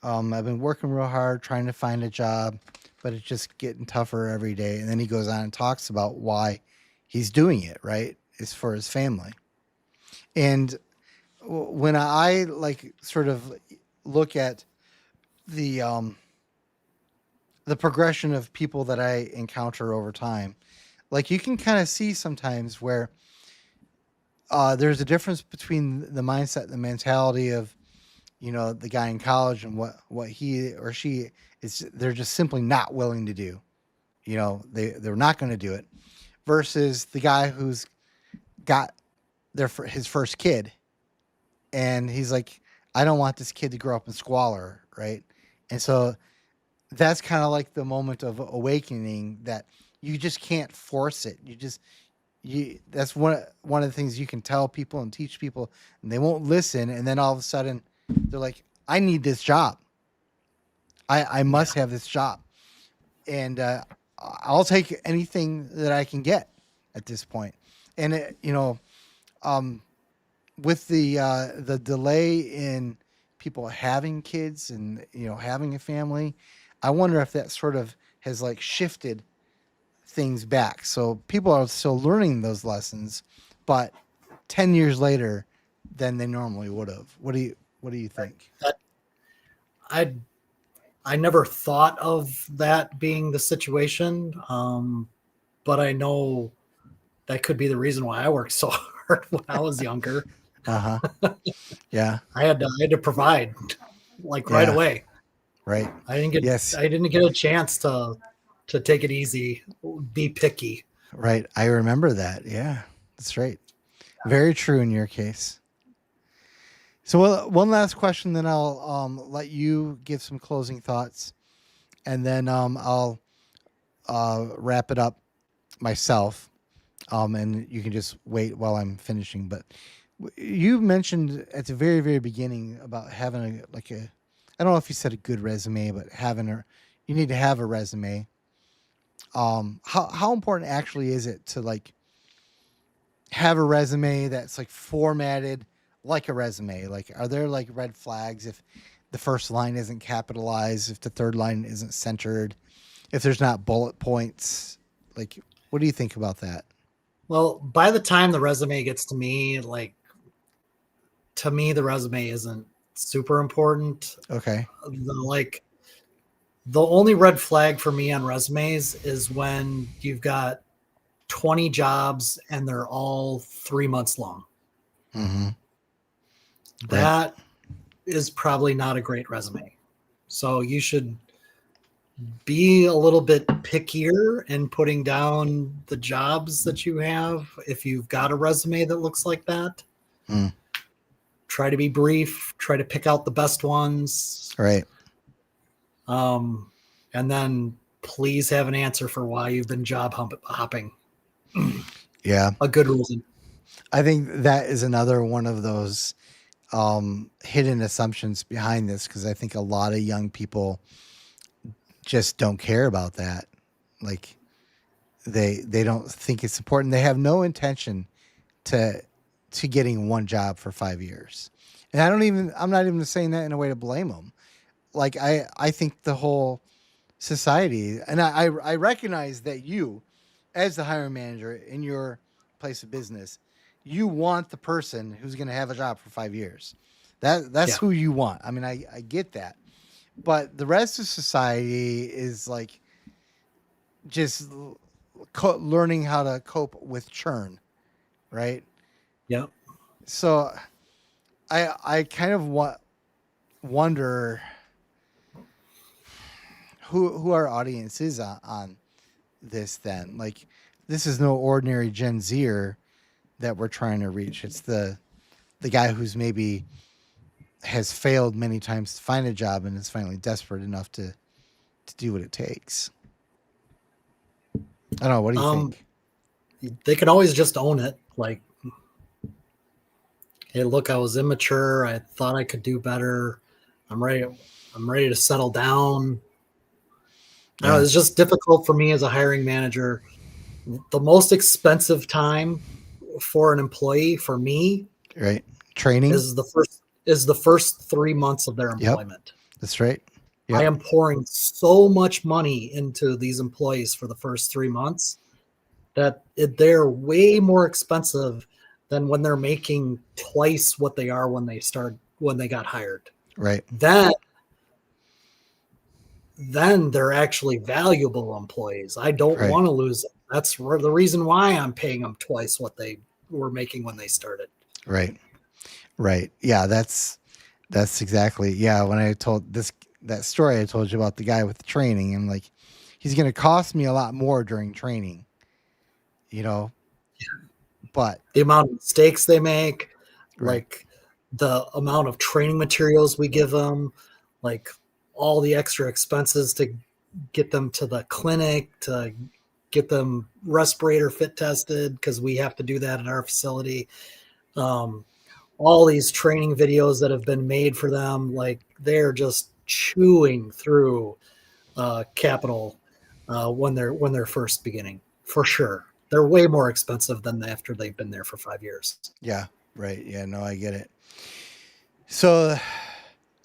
[SPEAKER 1] I've been working real hard trying to find a job, but it's just getting tougher every day. And then he goes on and talks about why he's doing it, right? It's for his family. And when I sort of look at the progression of people that I encounter over time, you can kind of see sometimes where there's a difference between the mindset and the mentality of, the guy in college and what he or she is, they're just simply not willing to do. They're not going to do it, versus the guy who's got his first kid, and he's like, I don't want this kid to grow up in squalor, right? And so that's kind of like the moment of awakening that you just can't force it. That's one of the things you can tell people and teach people, and they won't listen. And then all of a sudden they're like, I need this job. I must have this job. And I'll take anything that I can get at this point. And with the delay in people having kids and having a family, I wonder if that sort of has shifted things back. So people are still learning those lessons, but 10 years later than they normally would have. What do you think?
[SPEAKER 7] I never thought of that being the situation, but I know that could be the reason why I worked so hard when I was younger.
[SPEAKER 1] Yeah.
[SPEAKER 7] I had to provide like right
[SPEAKER 1] Yeah.
[SPEAKER 7] away.
[SPEAKER 1] Right.
[SPEAKER 7] I didn't get a chance to take it easy, be picky.
[SPEAKER 1] Right. I remember that. Yeah, that's right. Very true in your case. So one last question, then I'll let you give some closing thoughts, and then I'll wrap it up myself, and you can just wait while I'm finishing. But you mentioned at the very, very beginning about having I don't know if you said a good resume, but you need to have a resume. How important actually is it to like have a resume that's like formatted like a resume? Like, are there like red flags if the first line isn't capitalized, if the third line isn't centered, if there's not bullet points? Like, what do you think about that?
[SPEAKER 7] Well, by the time the resume gets to me, the resume isn't super important.
[SPEAKER 1] Okay.
[SPEAKER 7] The only red flag for me on resumes is when you've got 20 jobs and they're all 3 months long.
[SPEAKER 1] Mm-hmm.
[SPEAKER 7] That is probably not a great resume. So you should be a little bit pickier in putting down the jobs that you have. If you've got a resume that looks like that, try to be brief, try to pick out the best ones.
[SPEAKER 1] Right.
[SPEAKER 7] And then please have an answer for why you've been job hopping.
[SPEAKER 1] Yeah.
[SPEAKER 7] A good reason.
[SPEAKER 1] I think that is another one of those hidden assumptions behind this, because I think a lot of young people just don't care about that. Like they don't think it's important. They have no intention to getting one job for 5 years. And I'm not even saying that in a way to blame them. Like I think the whole society, and I recognize that you, as the hiring manager in your place of business, you want the person who's going to have a job for 5 years. That's who you want. I mean, I get that, but the rest of society is like just learning how to cope with churn, right?
[SPEAKER 7] Yeah.
[SPEAKER 1] So I kind of wonder who our audience is on this then. Like, this is no ordinary Gen Zer that we're trying to reach. It's the guy who's maybe has failed many times to find a job and is finally desperate enough to do what it takes. I don't know. What do you think?
[SPEAKER 7] They can always just own it. Like, hey, look, I was immature. I thought I could do better. I'm ready to settle down. No, it's just difficult for me as a hiring manager. The most expensive time for an employee, for me,
[SPEAKER 1] right, training
[SPEAKER 7] is the first 3 months of their employment.
[SPEAKER 1] Yep. That's right. Yep.
[SPEAKER 7] I am pouring so much money into these employees for the first 3 months that they're way more expensive than when they're making twice what they are when they got hired.
[SPEAKER 1] Right.
[SPEAKER 7] Then they're actually valuable employees. I don't want to lose them. That's the reason why I'm paying them twice what they were making when they started.
[SPEAKER 1] Right. Right. Yeah, that's exactly. Yeah, when I told that story I told you about the guy with the training, and like, he's going to cost me a lot more during training, but
[SPEAKER 7] the amount of mistakes they make, like the amount of training materials we give them, like all the extra expenses to get them to the clinic, to get them respirator fit tested, because we have to do that in our facility. All these training videos that have been made for them, like, they're just chewing through capital when they're first beginning, for sure. They're way more expensive than after they've been there for 5 years.
[SPEAKER 1] Yeah. Right. Yeah. No, I get it. So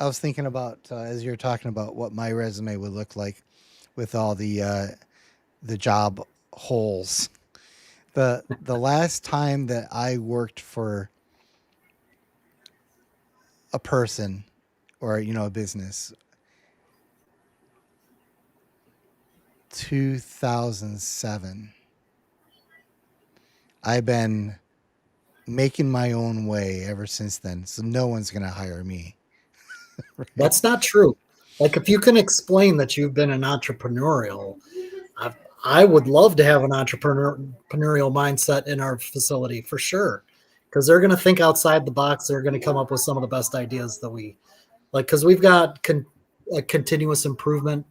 [SPEAKER 1] I was thinking about, as you're talking about what my resume would look like with all the job holes The last time that I worked for a person or a business, 2007. I've been making my own way ever since then. So no one's going to hire me.
[SPEAKER 7] That's not true. Like, if you can explain that you've been an entrepreneurial, I would love to have an entrepreneurial mindset in our facility for sure, because they're going to think outside the box. They're going to come up with some of the best ideas that we like, because we've got a continuous improvement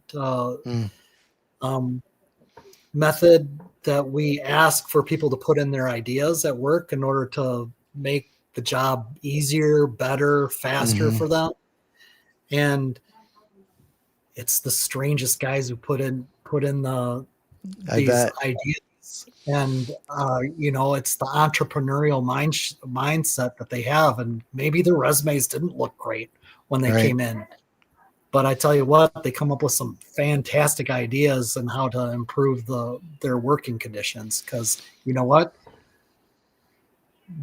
[SPEAKER 7] method that we ask for people to put in their ideas at work in order to make the job easier, better, faster for them. And it's the strangest guys who put in these ideas. And it's the entrepreneurial mindset that they have. And maybe their resumes didn't look great when they came in. But I tell you what, they come up with some fantastic ideas on how to improve their working conditions. Because you know what?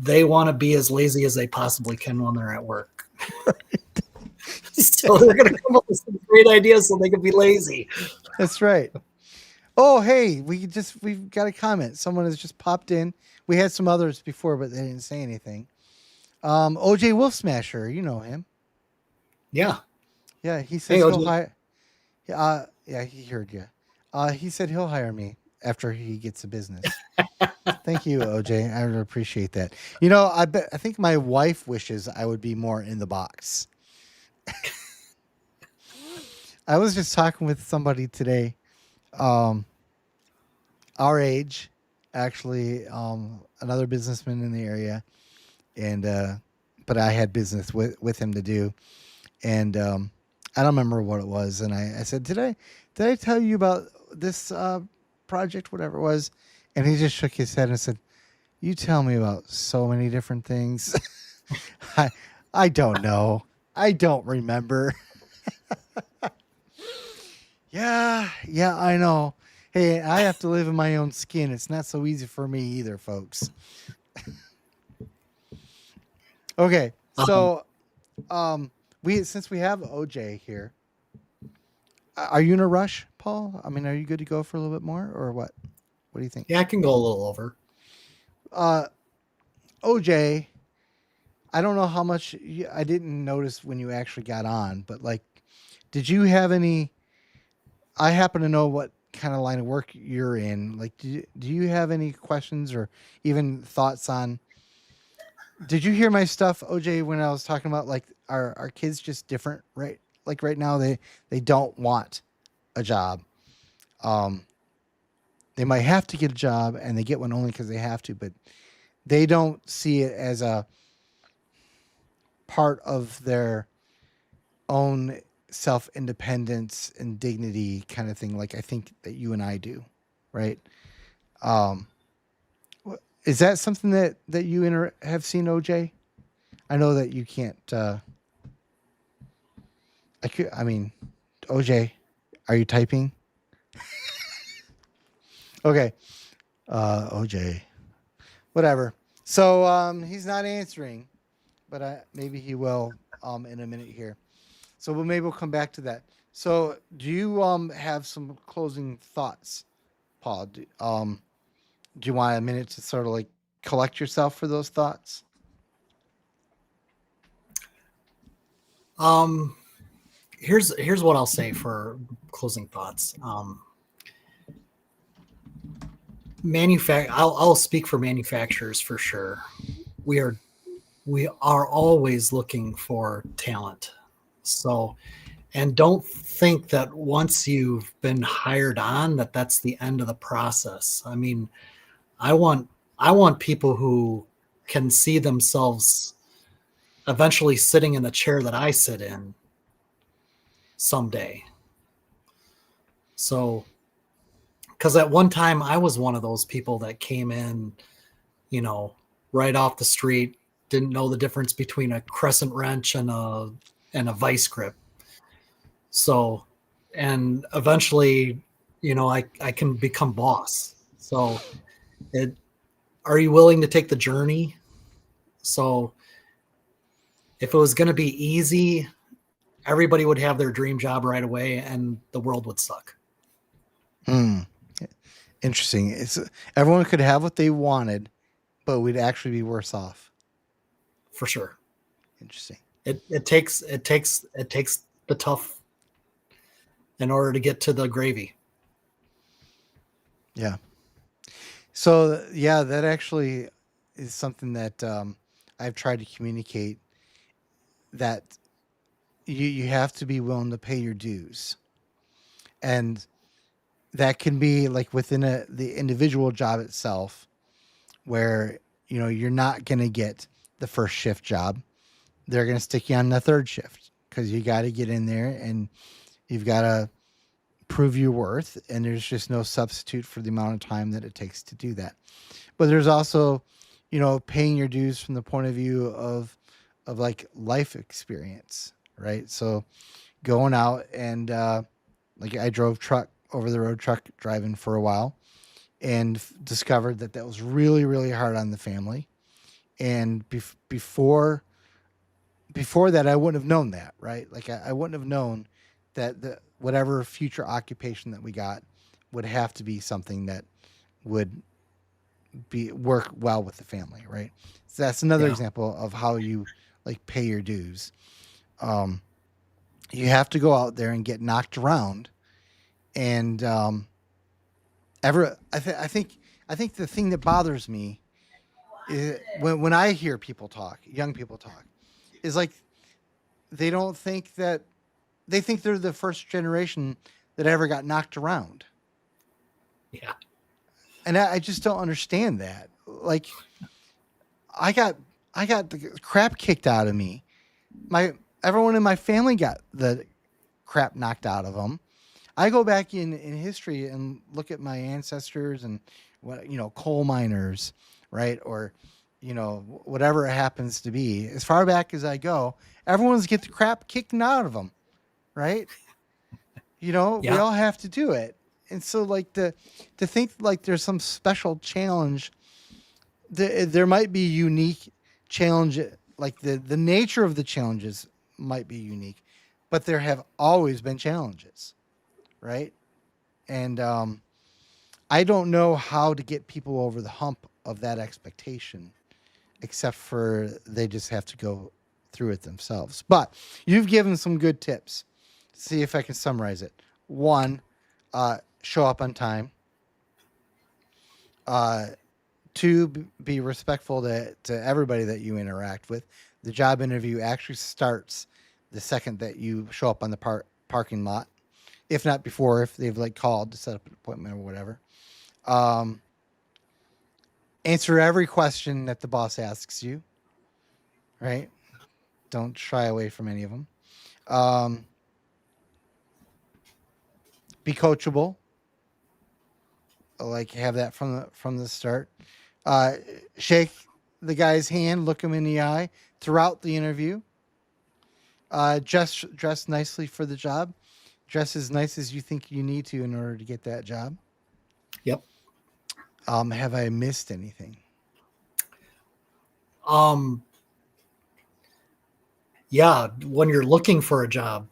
[SPEAKER 7] They want to be as lazy as they possibly can when they're at work. So they're going to come up with some great ideas so they can be lazy.
[SPEAKER 1] That's right. Oh, hey, we've got a comment. Someone has just popped in. We had some others before, but they didn't say anything. OJ Wolf Smasher, you know him.
[SPEAKER 7] Yeah.
[SPEAKER 1] Yeah, he says
[SPEAKER 7] Hey,
[SPEAKER 1] he'll hire. Yeah, he heard you. He said he'll hire me after he gets a business. Thank you, OJ. I would appreciate that. I think my wife wishes I would be more in the box. I was just talking with somebody today, our age, actually, another businessman in the area, and but I had business with him to do, and I don't remember what it was, and I said, did I tell you about this project, whatever it was? And he just shook his head and said, you tell me about so many different things. I don't know. I don't remember. Yeah, I know. Hey, I have to live in my own skin. It's not so easy for me either, folks. Okay, so since we have OJ here, are you in a rush, Paul? I mean, are you good to go for a little bit more, or what? What do you think?
[SPEAKER 7] Yeah, I can go a little over.
[SPEAKER 1] OJ, I don't know how much I didn't notice when you actually got on, but did you have any? I happen to know what kind of line of work you're in. Do you have any questions or even thoughts on? Did you hear my stuff, OJ, when I was talking about our kids just different, right? Like right now, they don't want a job. They might have to get a job, and they get one only because they have to, but they don't see it as a part of their own self-independence and dignity kind of thing. Like I think that you and I do, right? Is that something that you have seen, OJ? I know that you can't. OJ, are you typing? Okay, OJ, whatever. So he's not answering, but maybe he will in a minute here. So maybe we'll come back to that. So do you have some closing thoughts, Paul? Do you want a minute to sort of collect yourself for those thoughts?
[SPEAKER 7] Here's what I'll say for closing thoughts. I'll speak for manufacturers for sure. We are always looking for talent. So, and don't think that once you've been hired on that's the end of the process. I mean, I want people who can see themselves eventually sitting in the chair that I sit in someday. So, because at one time I was one of those people that came in, right off the street, didn't know the difference between a crescent wrench and a vice grip. So, and eventually, I can become boss. So are you willing to take the journey? So if it was going to be easy, everybody would have their dream job right away and the world would suck.
[SPEAKER 1] Interesting. It's everyone could have what they wanted, but we'd actually be worse off.
[SPEAKER 7] For sure.
[SPEAKER 1] Interesting.
[SPEAKER 7] It takes the tough in order to get to the gravy.
[SPEAKER 1] Yeah. So yeah, that actually is something that I've tried to communicate, that you have to be willing to pay your dues, and that can be like within the individual job itself, where you're not going to get the first shift job. They're going to stick you on the third shift because you got to get in there and you've got to prove your worth, and there's just no substitute for the amount of time that it takes to do that. But there's also paying your dues from the point of view of like life experience, right? So going out and like I drove over the road truck driving for a while, and discovered that was really, really hard on the family. And before that, I wouldn't have known that, right? Like I wouldn't have known that whatever future occupation that we got would have to be something that would work well with the family, right? So that's another example of how you like pay your dues. You have to go out there and get knocked around, and I think the thing that bothers me is when I hear people talk, young people talk, is like they think they're the first generation that ever got knocked around.
[SPEAKER 7] Yeah.
[SPEAKER 1] And I just don't understand that. Like I got the crap kicked out of me. Everyone in my family got the crap knocked out of them. I go back in history and look at my ancestors and coal miners, right? Or, whatever it happens to be. As far back as I go, everyone's get the crap kicked out of them, right? We all have to do it. And so like to think like there's some special challenge, there might be unique challenge, like the nature of the challenges might be unique, but there have always been challenges. Right. And I don't know how to get people over the hump of that expectation, except for they just have to go through it themselves. But you've given some good tips. See if I can summarize it. 1, show up on time. 2, be respectful to everybody that you interact with. The job interview actually starts the second that you show up on the parking lot. If not before, if they've like called to set up an appointment or whatever. Answer every question that the boss asks you, right? Don't shy away from any of them. Be coachable. Like have that from the start. Shake the guy's hand, look him in the eye throughout the interview. Just dress nicely for the job. Dress as nice as you think you need to in order to get that job.
[SPEAKER 7] Yep.
[SPEAKER 1] Have I missed anything?
[SPEAKER 7] Yeah. When you're looking for a job,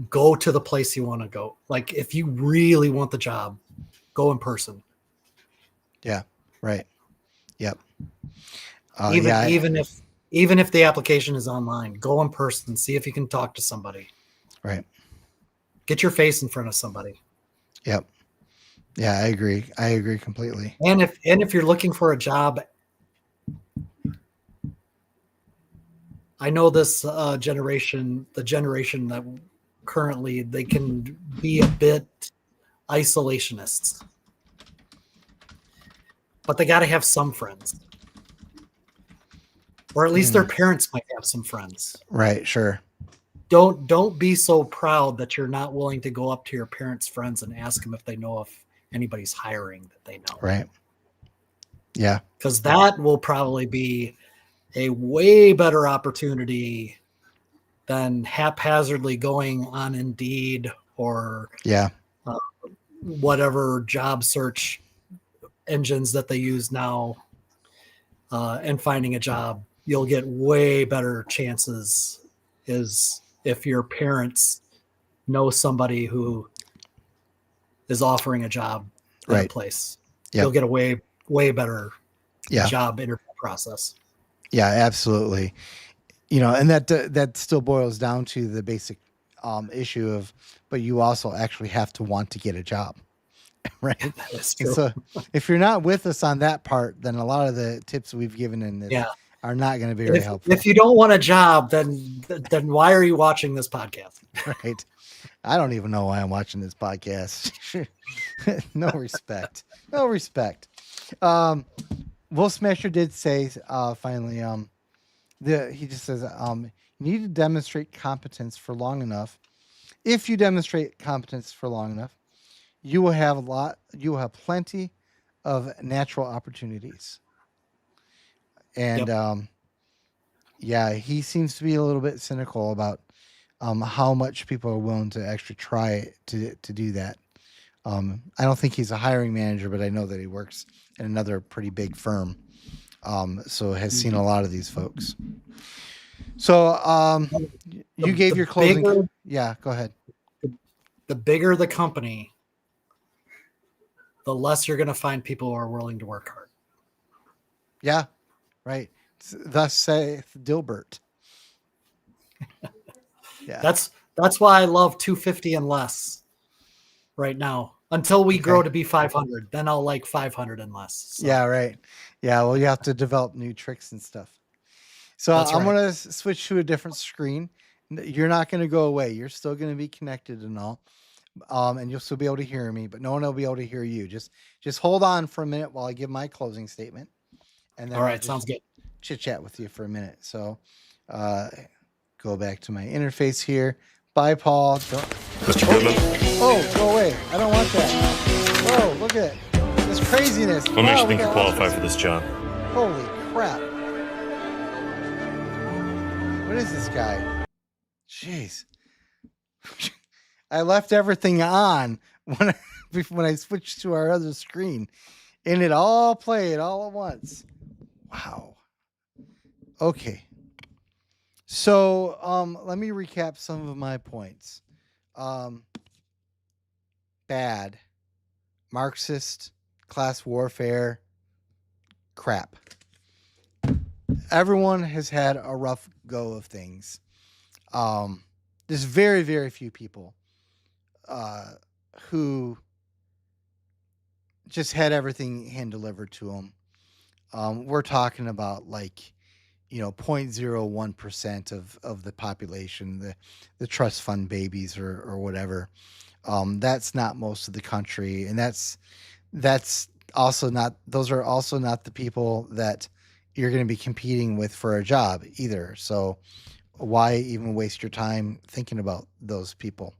[SPEAKER 7] go to the place you want to go. Like if you really want the job, go in person.
[SPEAKER 1] Yeah. Right. Yep.
[SPEAKER 7] Even if the application is online, go in person, see if you can talk to somebody.
[SPEAKER 1] Right.
[SPEAKER 7] Get your face in front of somebody.
[SPEAKER 1] Yep. Yeah, I agree. I agree completely.
[SPEAKER 7] And if you're looking for a job, I know this generation, the generation that currently they can be a bit isolationists, but they got to have some friends, or at least their parents might have some friends.
[SPEAKER 1] Right. Sure.
[SPEAKER 7] Don't be so proud that you're not willing to go up to your parents' friends and ask them if they know if anybody's hiring that they know.
[SPEAKER 1] Right. Yeah.
[SPEAKER 7] Because that will probably be a way better opportunity than haphazardly going on Indeed or
[SPEAKER 1] Yeah.
[SPEAKER 7] whatever job search engines that they use now and finding a job, you'll get way better chances is if your parents know somebody who is offering a job at a
[SPEAKER 1] Right.
[SPEAKER 7] place.
[SPEAKER 1] Yep.
[SPEAKER 7] You'll get a way better
[SPEAKER 1] Yeah.
[SPEAKER 7] job interview process.
[SPEAKER 1] Yeah, absolutely. And that still boils down to the basic issue of, but you also actually have to want to get a job, right?
[SPEAKER 7] That's
[SPEAKER 1] And
[SPEAKER 7] true.
[SPEAKER 1] so if you're not with us on that part, then a lot of the tips we've given in this
[SPEAKER 7] Yeah.
[SPEAKER 1] are not going to be very helpful.
[SPEAKER 7] If you don't want a job, then why are you watching this podcast?
[SPEAKER 1] Right. I don't even know why I'm watching this podcast. No respect. No respect. Will Smasher did say finally, he just says, you need to demonstrate competence for long enough. If you demonstrate competence for long enough, you will have plenty of natural opportunities. And yeah, he seems to be a little bit cynical about how much people are willing to actually try to do that. I don't think he's a hiring manager, but I know that he works in another pretty big firm. So has seen a lot of these folks. So you gave your closing. Yeah, go ahead.
[SPEAKER 7] The bigger the company, the less you're going to find people who are willing to work hard.
[SPEAKER 1] Yeah, right. Thus saith Dilbert. Yeah,
[SPEAKER 7] That's why I love 250 and less right now until we grow to be 500. Then I'll like 500 and less. So.
[SPEAKER 1] Yeah, right. Yeah, well, you have to develop new tricks and stuff. So
[SPEAKER 7] That's
[SPEAKER 1] I'm
[SPEAKER 7] right.
[SPEAKER 1] going to switch to a different screen. You're not going to go away. You're still going to be connected and all. And you'll still be able to hear me, but no one will be able to hear you. Just hold on for a minute while I give my closing statement. And then
[SPEAKER 7] All
[SPEAKER 1] I'll
[SPEAKER 7] right,
[SPEAKER 1] just
[SPEAKER 7] sounds good.
[SPEAKER 1] chit chat with you for a minute. So go back to my interface here. Bye, Paul.
[SPEAKER 4] Mr. Goodman,
[SPEAKER 1] Oh, go away. I don't want that. Whoa, look at this craziness.
[SPEAKER 4] what makes
[SPEAKER 1] Wow,
[SPEAKER 4] you think
[SPEAKER 1] we
[SPEAKER 4] you're
[SPEAKER 1] got-
[SPEAKER 4] qualified for this job?
[SPEAKER 1] Holy crap. What is this guy? Jeez. I left everything on when I switched to our other screen, and it all played all at once. Wow. Okay. So let me recap some of my points. Bad. Marxist, class warfare, crap. Everyone has had a rough go of things. There's very, very few people who just had everything hand delivered to them. We're talking about 0.01% of the population, the trust fund babies or whatever. That's not most of the country, and that's also not. Those are also not the people that you're going to be competing with for a job either. So why even waste your time thinking about those people?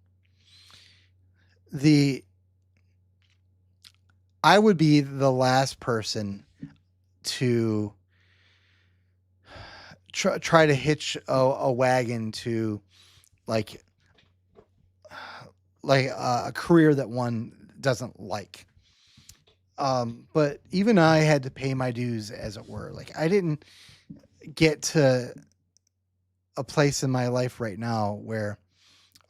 [SPEAKER 1] I would be the last person to try to hitch a wagon to like a career that one doesn't like. But even I had to pay my dues, as it were. Like, I didn't get to a place in my life right now where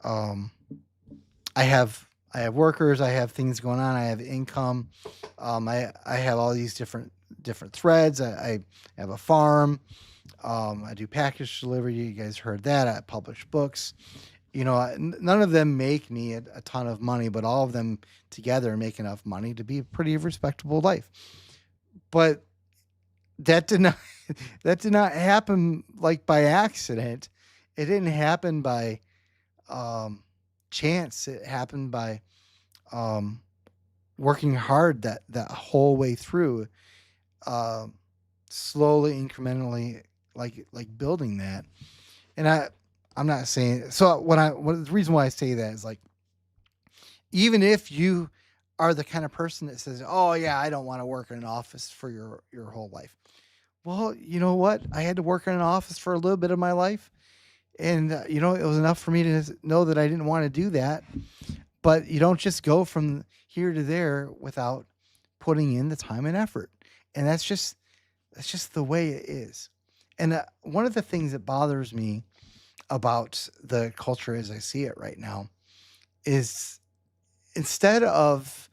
[SPEAKER 1] I have workers, I have things going on, I have income, I have all these different threads. I have a farm. I do package delivery. You guys heard that. I publish books. None of them make me a ton of money, but all of them together make enough money to be a pretty respectable life. But that did not happen like by accident. It didn't happen by chance. It happened by working hard that whole way through, slowly, incrementally, like building that. And I'm not saying so. The reason why I say that is even if you are the kind of person that says, "Oh yeah, I don't want to work in an office for your whole life." Well, you know what? I had to work in an office for a little bit of my life, and it was enough for me to know that I didn't want to do that. But you don't just go from here to there without putting in the time and effort. And that's just the way it is. And one of the things that bothers me about the culture as I see it right now is instead of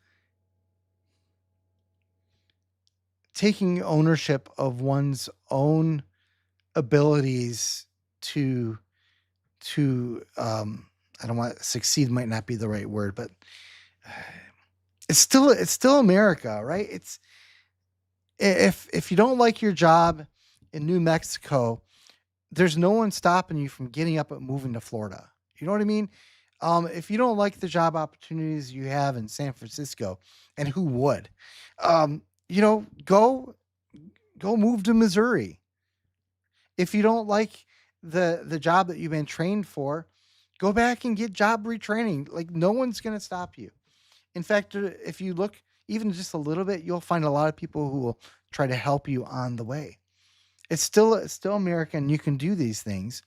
[SPEAKER 1] taking ownership of one's own abilities to I don't want succeed might not be the right word, but it's still America, right? It's if you don't like your job in New Mexico, there's no one stopping you from getting up and moving to Florida. You know what I mean? If you don't like the job opportunities you have in San Francisco, and who would, go move to Missouri. If you don't like the job that you've been trained for, go back and get job retraining. Like, no one's going to stop you. In fact, if you look even just a little bit, you'll find a lot of people who will try to help you on the way. It's still America, and you can do these things.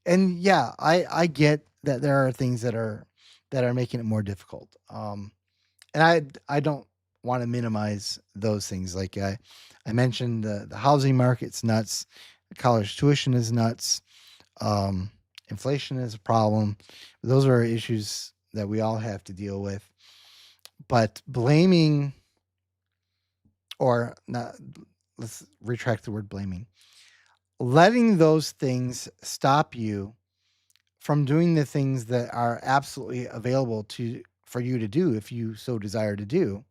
[SPEAKER 1] And yeah, I get that there are things that are making it more difficult. And I don't want to minimize those things. Like I mentioned, the housing market's nuts. The college tuition is nuts. Inflation is a problem. Those are issues that we all have to deal with. But blaming, or not, let's retract the word blaming. Letting those things stop you from doing the things that are absolutely available for you to do if you so desire to do.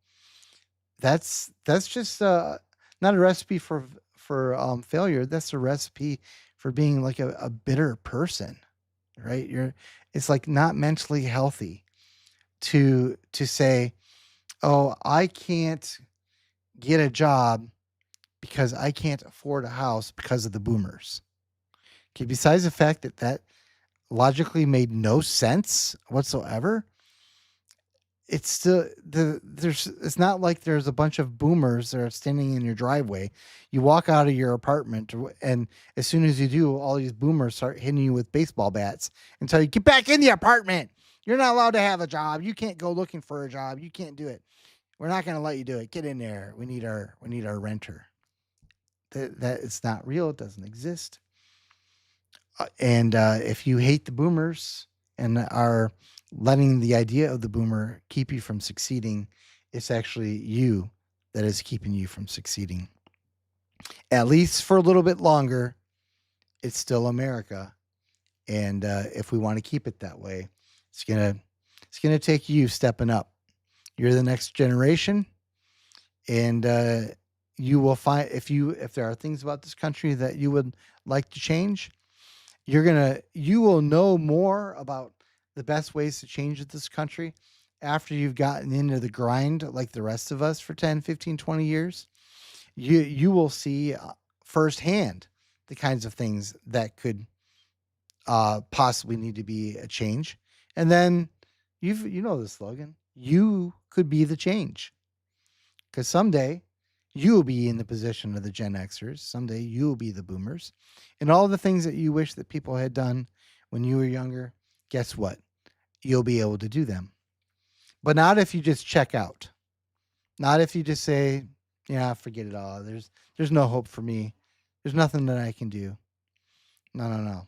[SPEAKER 1] That's just not a recipe for failure. That's a recipe for being like a bitter person, right? It's like not mentally healthy to say, oh, I can't get a job because I can't afford a house because of the boomers. Okay, besides the fact that logically made no sense whatsoever, it's still it's not like there's a bunch of boomers that are standing in your driveway. You walk out of your apartment, and as soon as you do, all these boomers start hitting you with baseball bats and tell you, get back in the apartment. You're not allowed to have a job. You can't go looking for a job. You can't do it. We're not going to let you do it. Get in there. We need our renter. That it's not real. It doesn't exist. And if you hate the boomers and are letting the idea of the boomer keep you from succeeding, it's actually you that is keeping you from succeeding. At least for a little bit longer, it's still America. And if we want to keep it that way, it's gonna take you stepping up. You're the next generation, and you will find if there are things about this country that you would like to change, you will know more about the best ways to change this country after you've gotten into the grind like the rest of us for 10, 15, 20 years. You will see firsthand the kinds of things that could possibly need to be a change. And then you know the slogan, you could be the change. Because someday you will be in the position of the Gen Xers. Someday you will be the boomers. And all the things that you wish that people had done when you were younger, guess what? You'll be able to do them. But not if you just check out. Not if you just say, yeah, forget it all. There's no hope for me. There's nothing that I can do. No.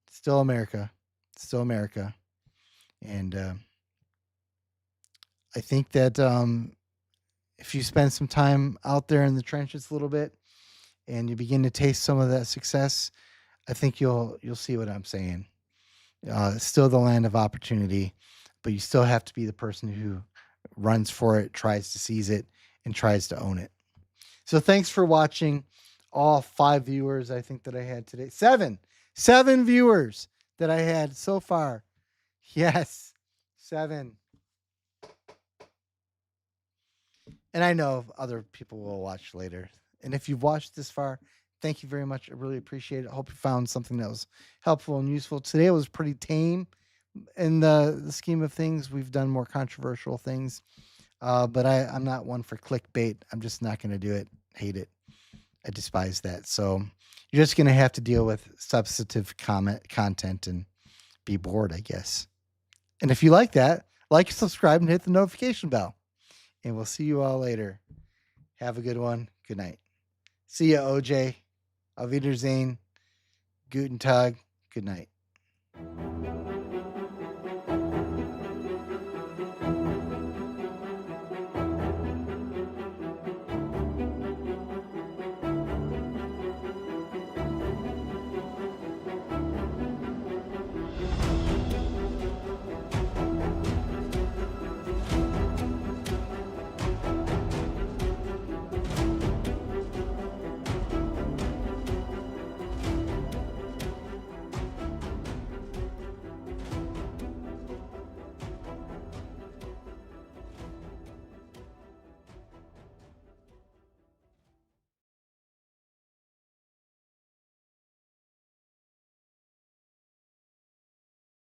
[SPEAKER 1] It's still America. It's still America. And I think that if you spend some time out there in the trenches a little bit and you begin to taste some of that success, I think you'll see what I'm saying. It's still the land of opportunity, but you still have to be the person who runs for it, tries to seize it, and tries to own it. So thanks for watching. All 5 viewers I think that I had today. 7 viewers that I had so far. Yes, 7. And I know other people will watch later. And if you've watched this far, thank you very much. I really appreciate it. I hope you found something that was helpful and useful. Today was pretty tame in the scheme of things. We've done more controversial things. But I'm not one for clickbait. I'm just not going to do it. Hate it. I despise that. So you're just going to have to deal with substantive content and be bored, I guess. And if you like that, like, subscribe, and hit the notification bell. And we'll see you all later. Have a good one. Good night. See ya, OJ. Auf Wiedersehen. Guten Tag. Good night.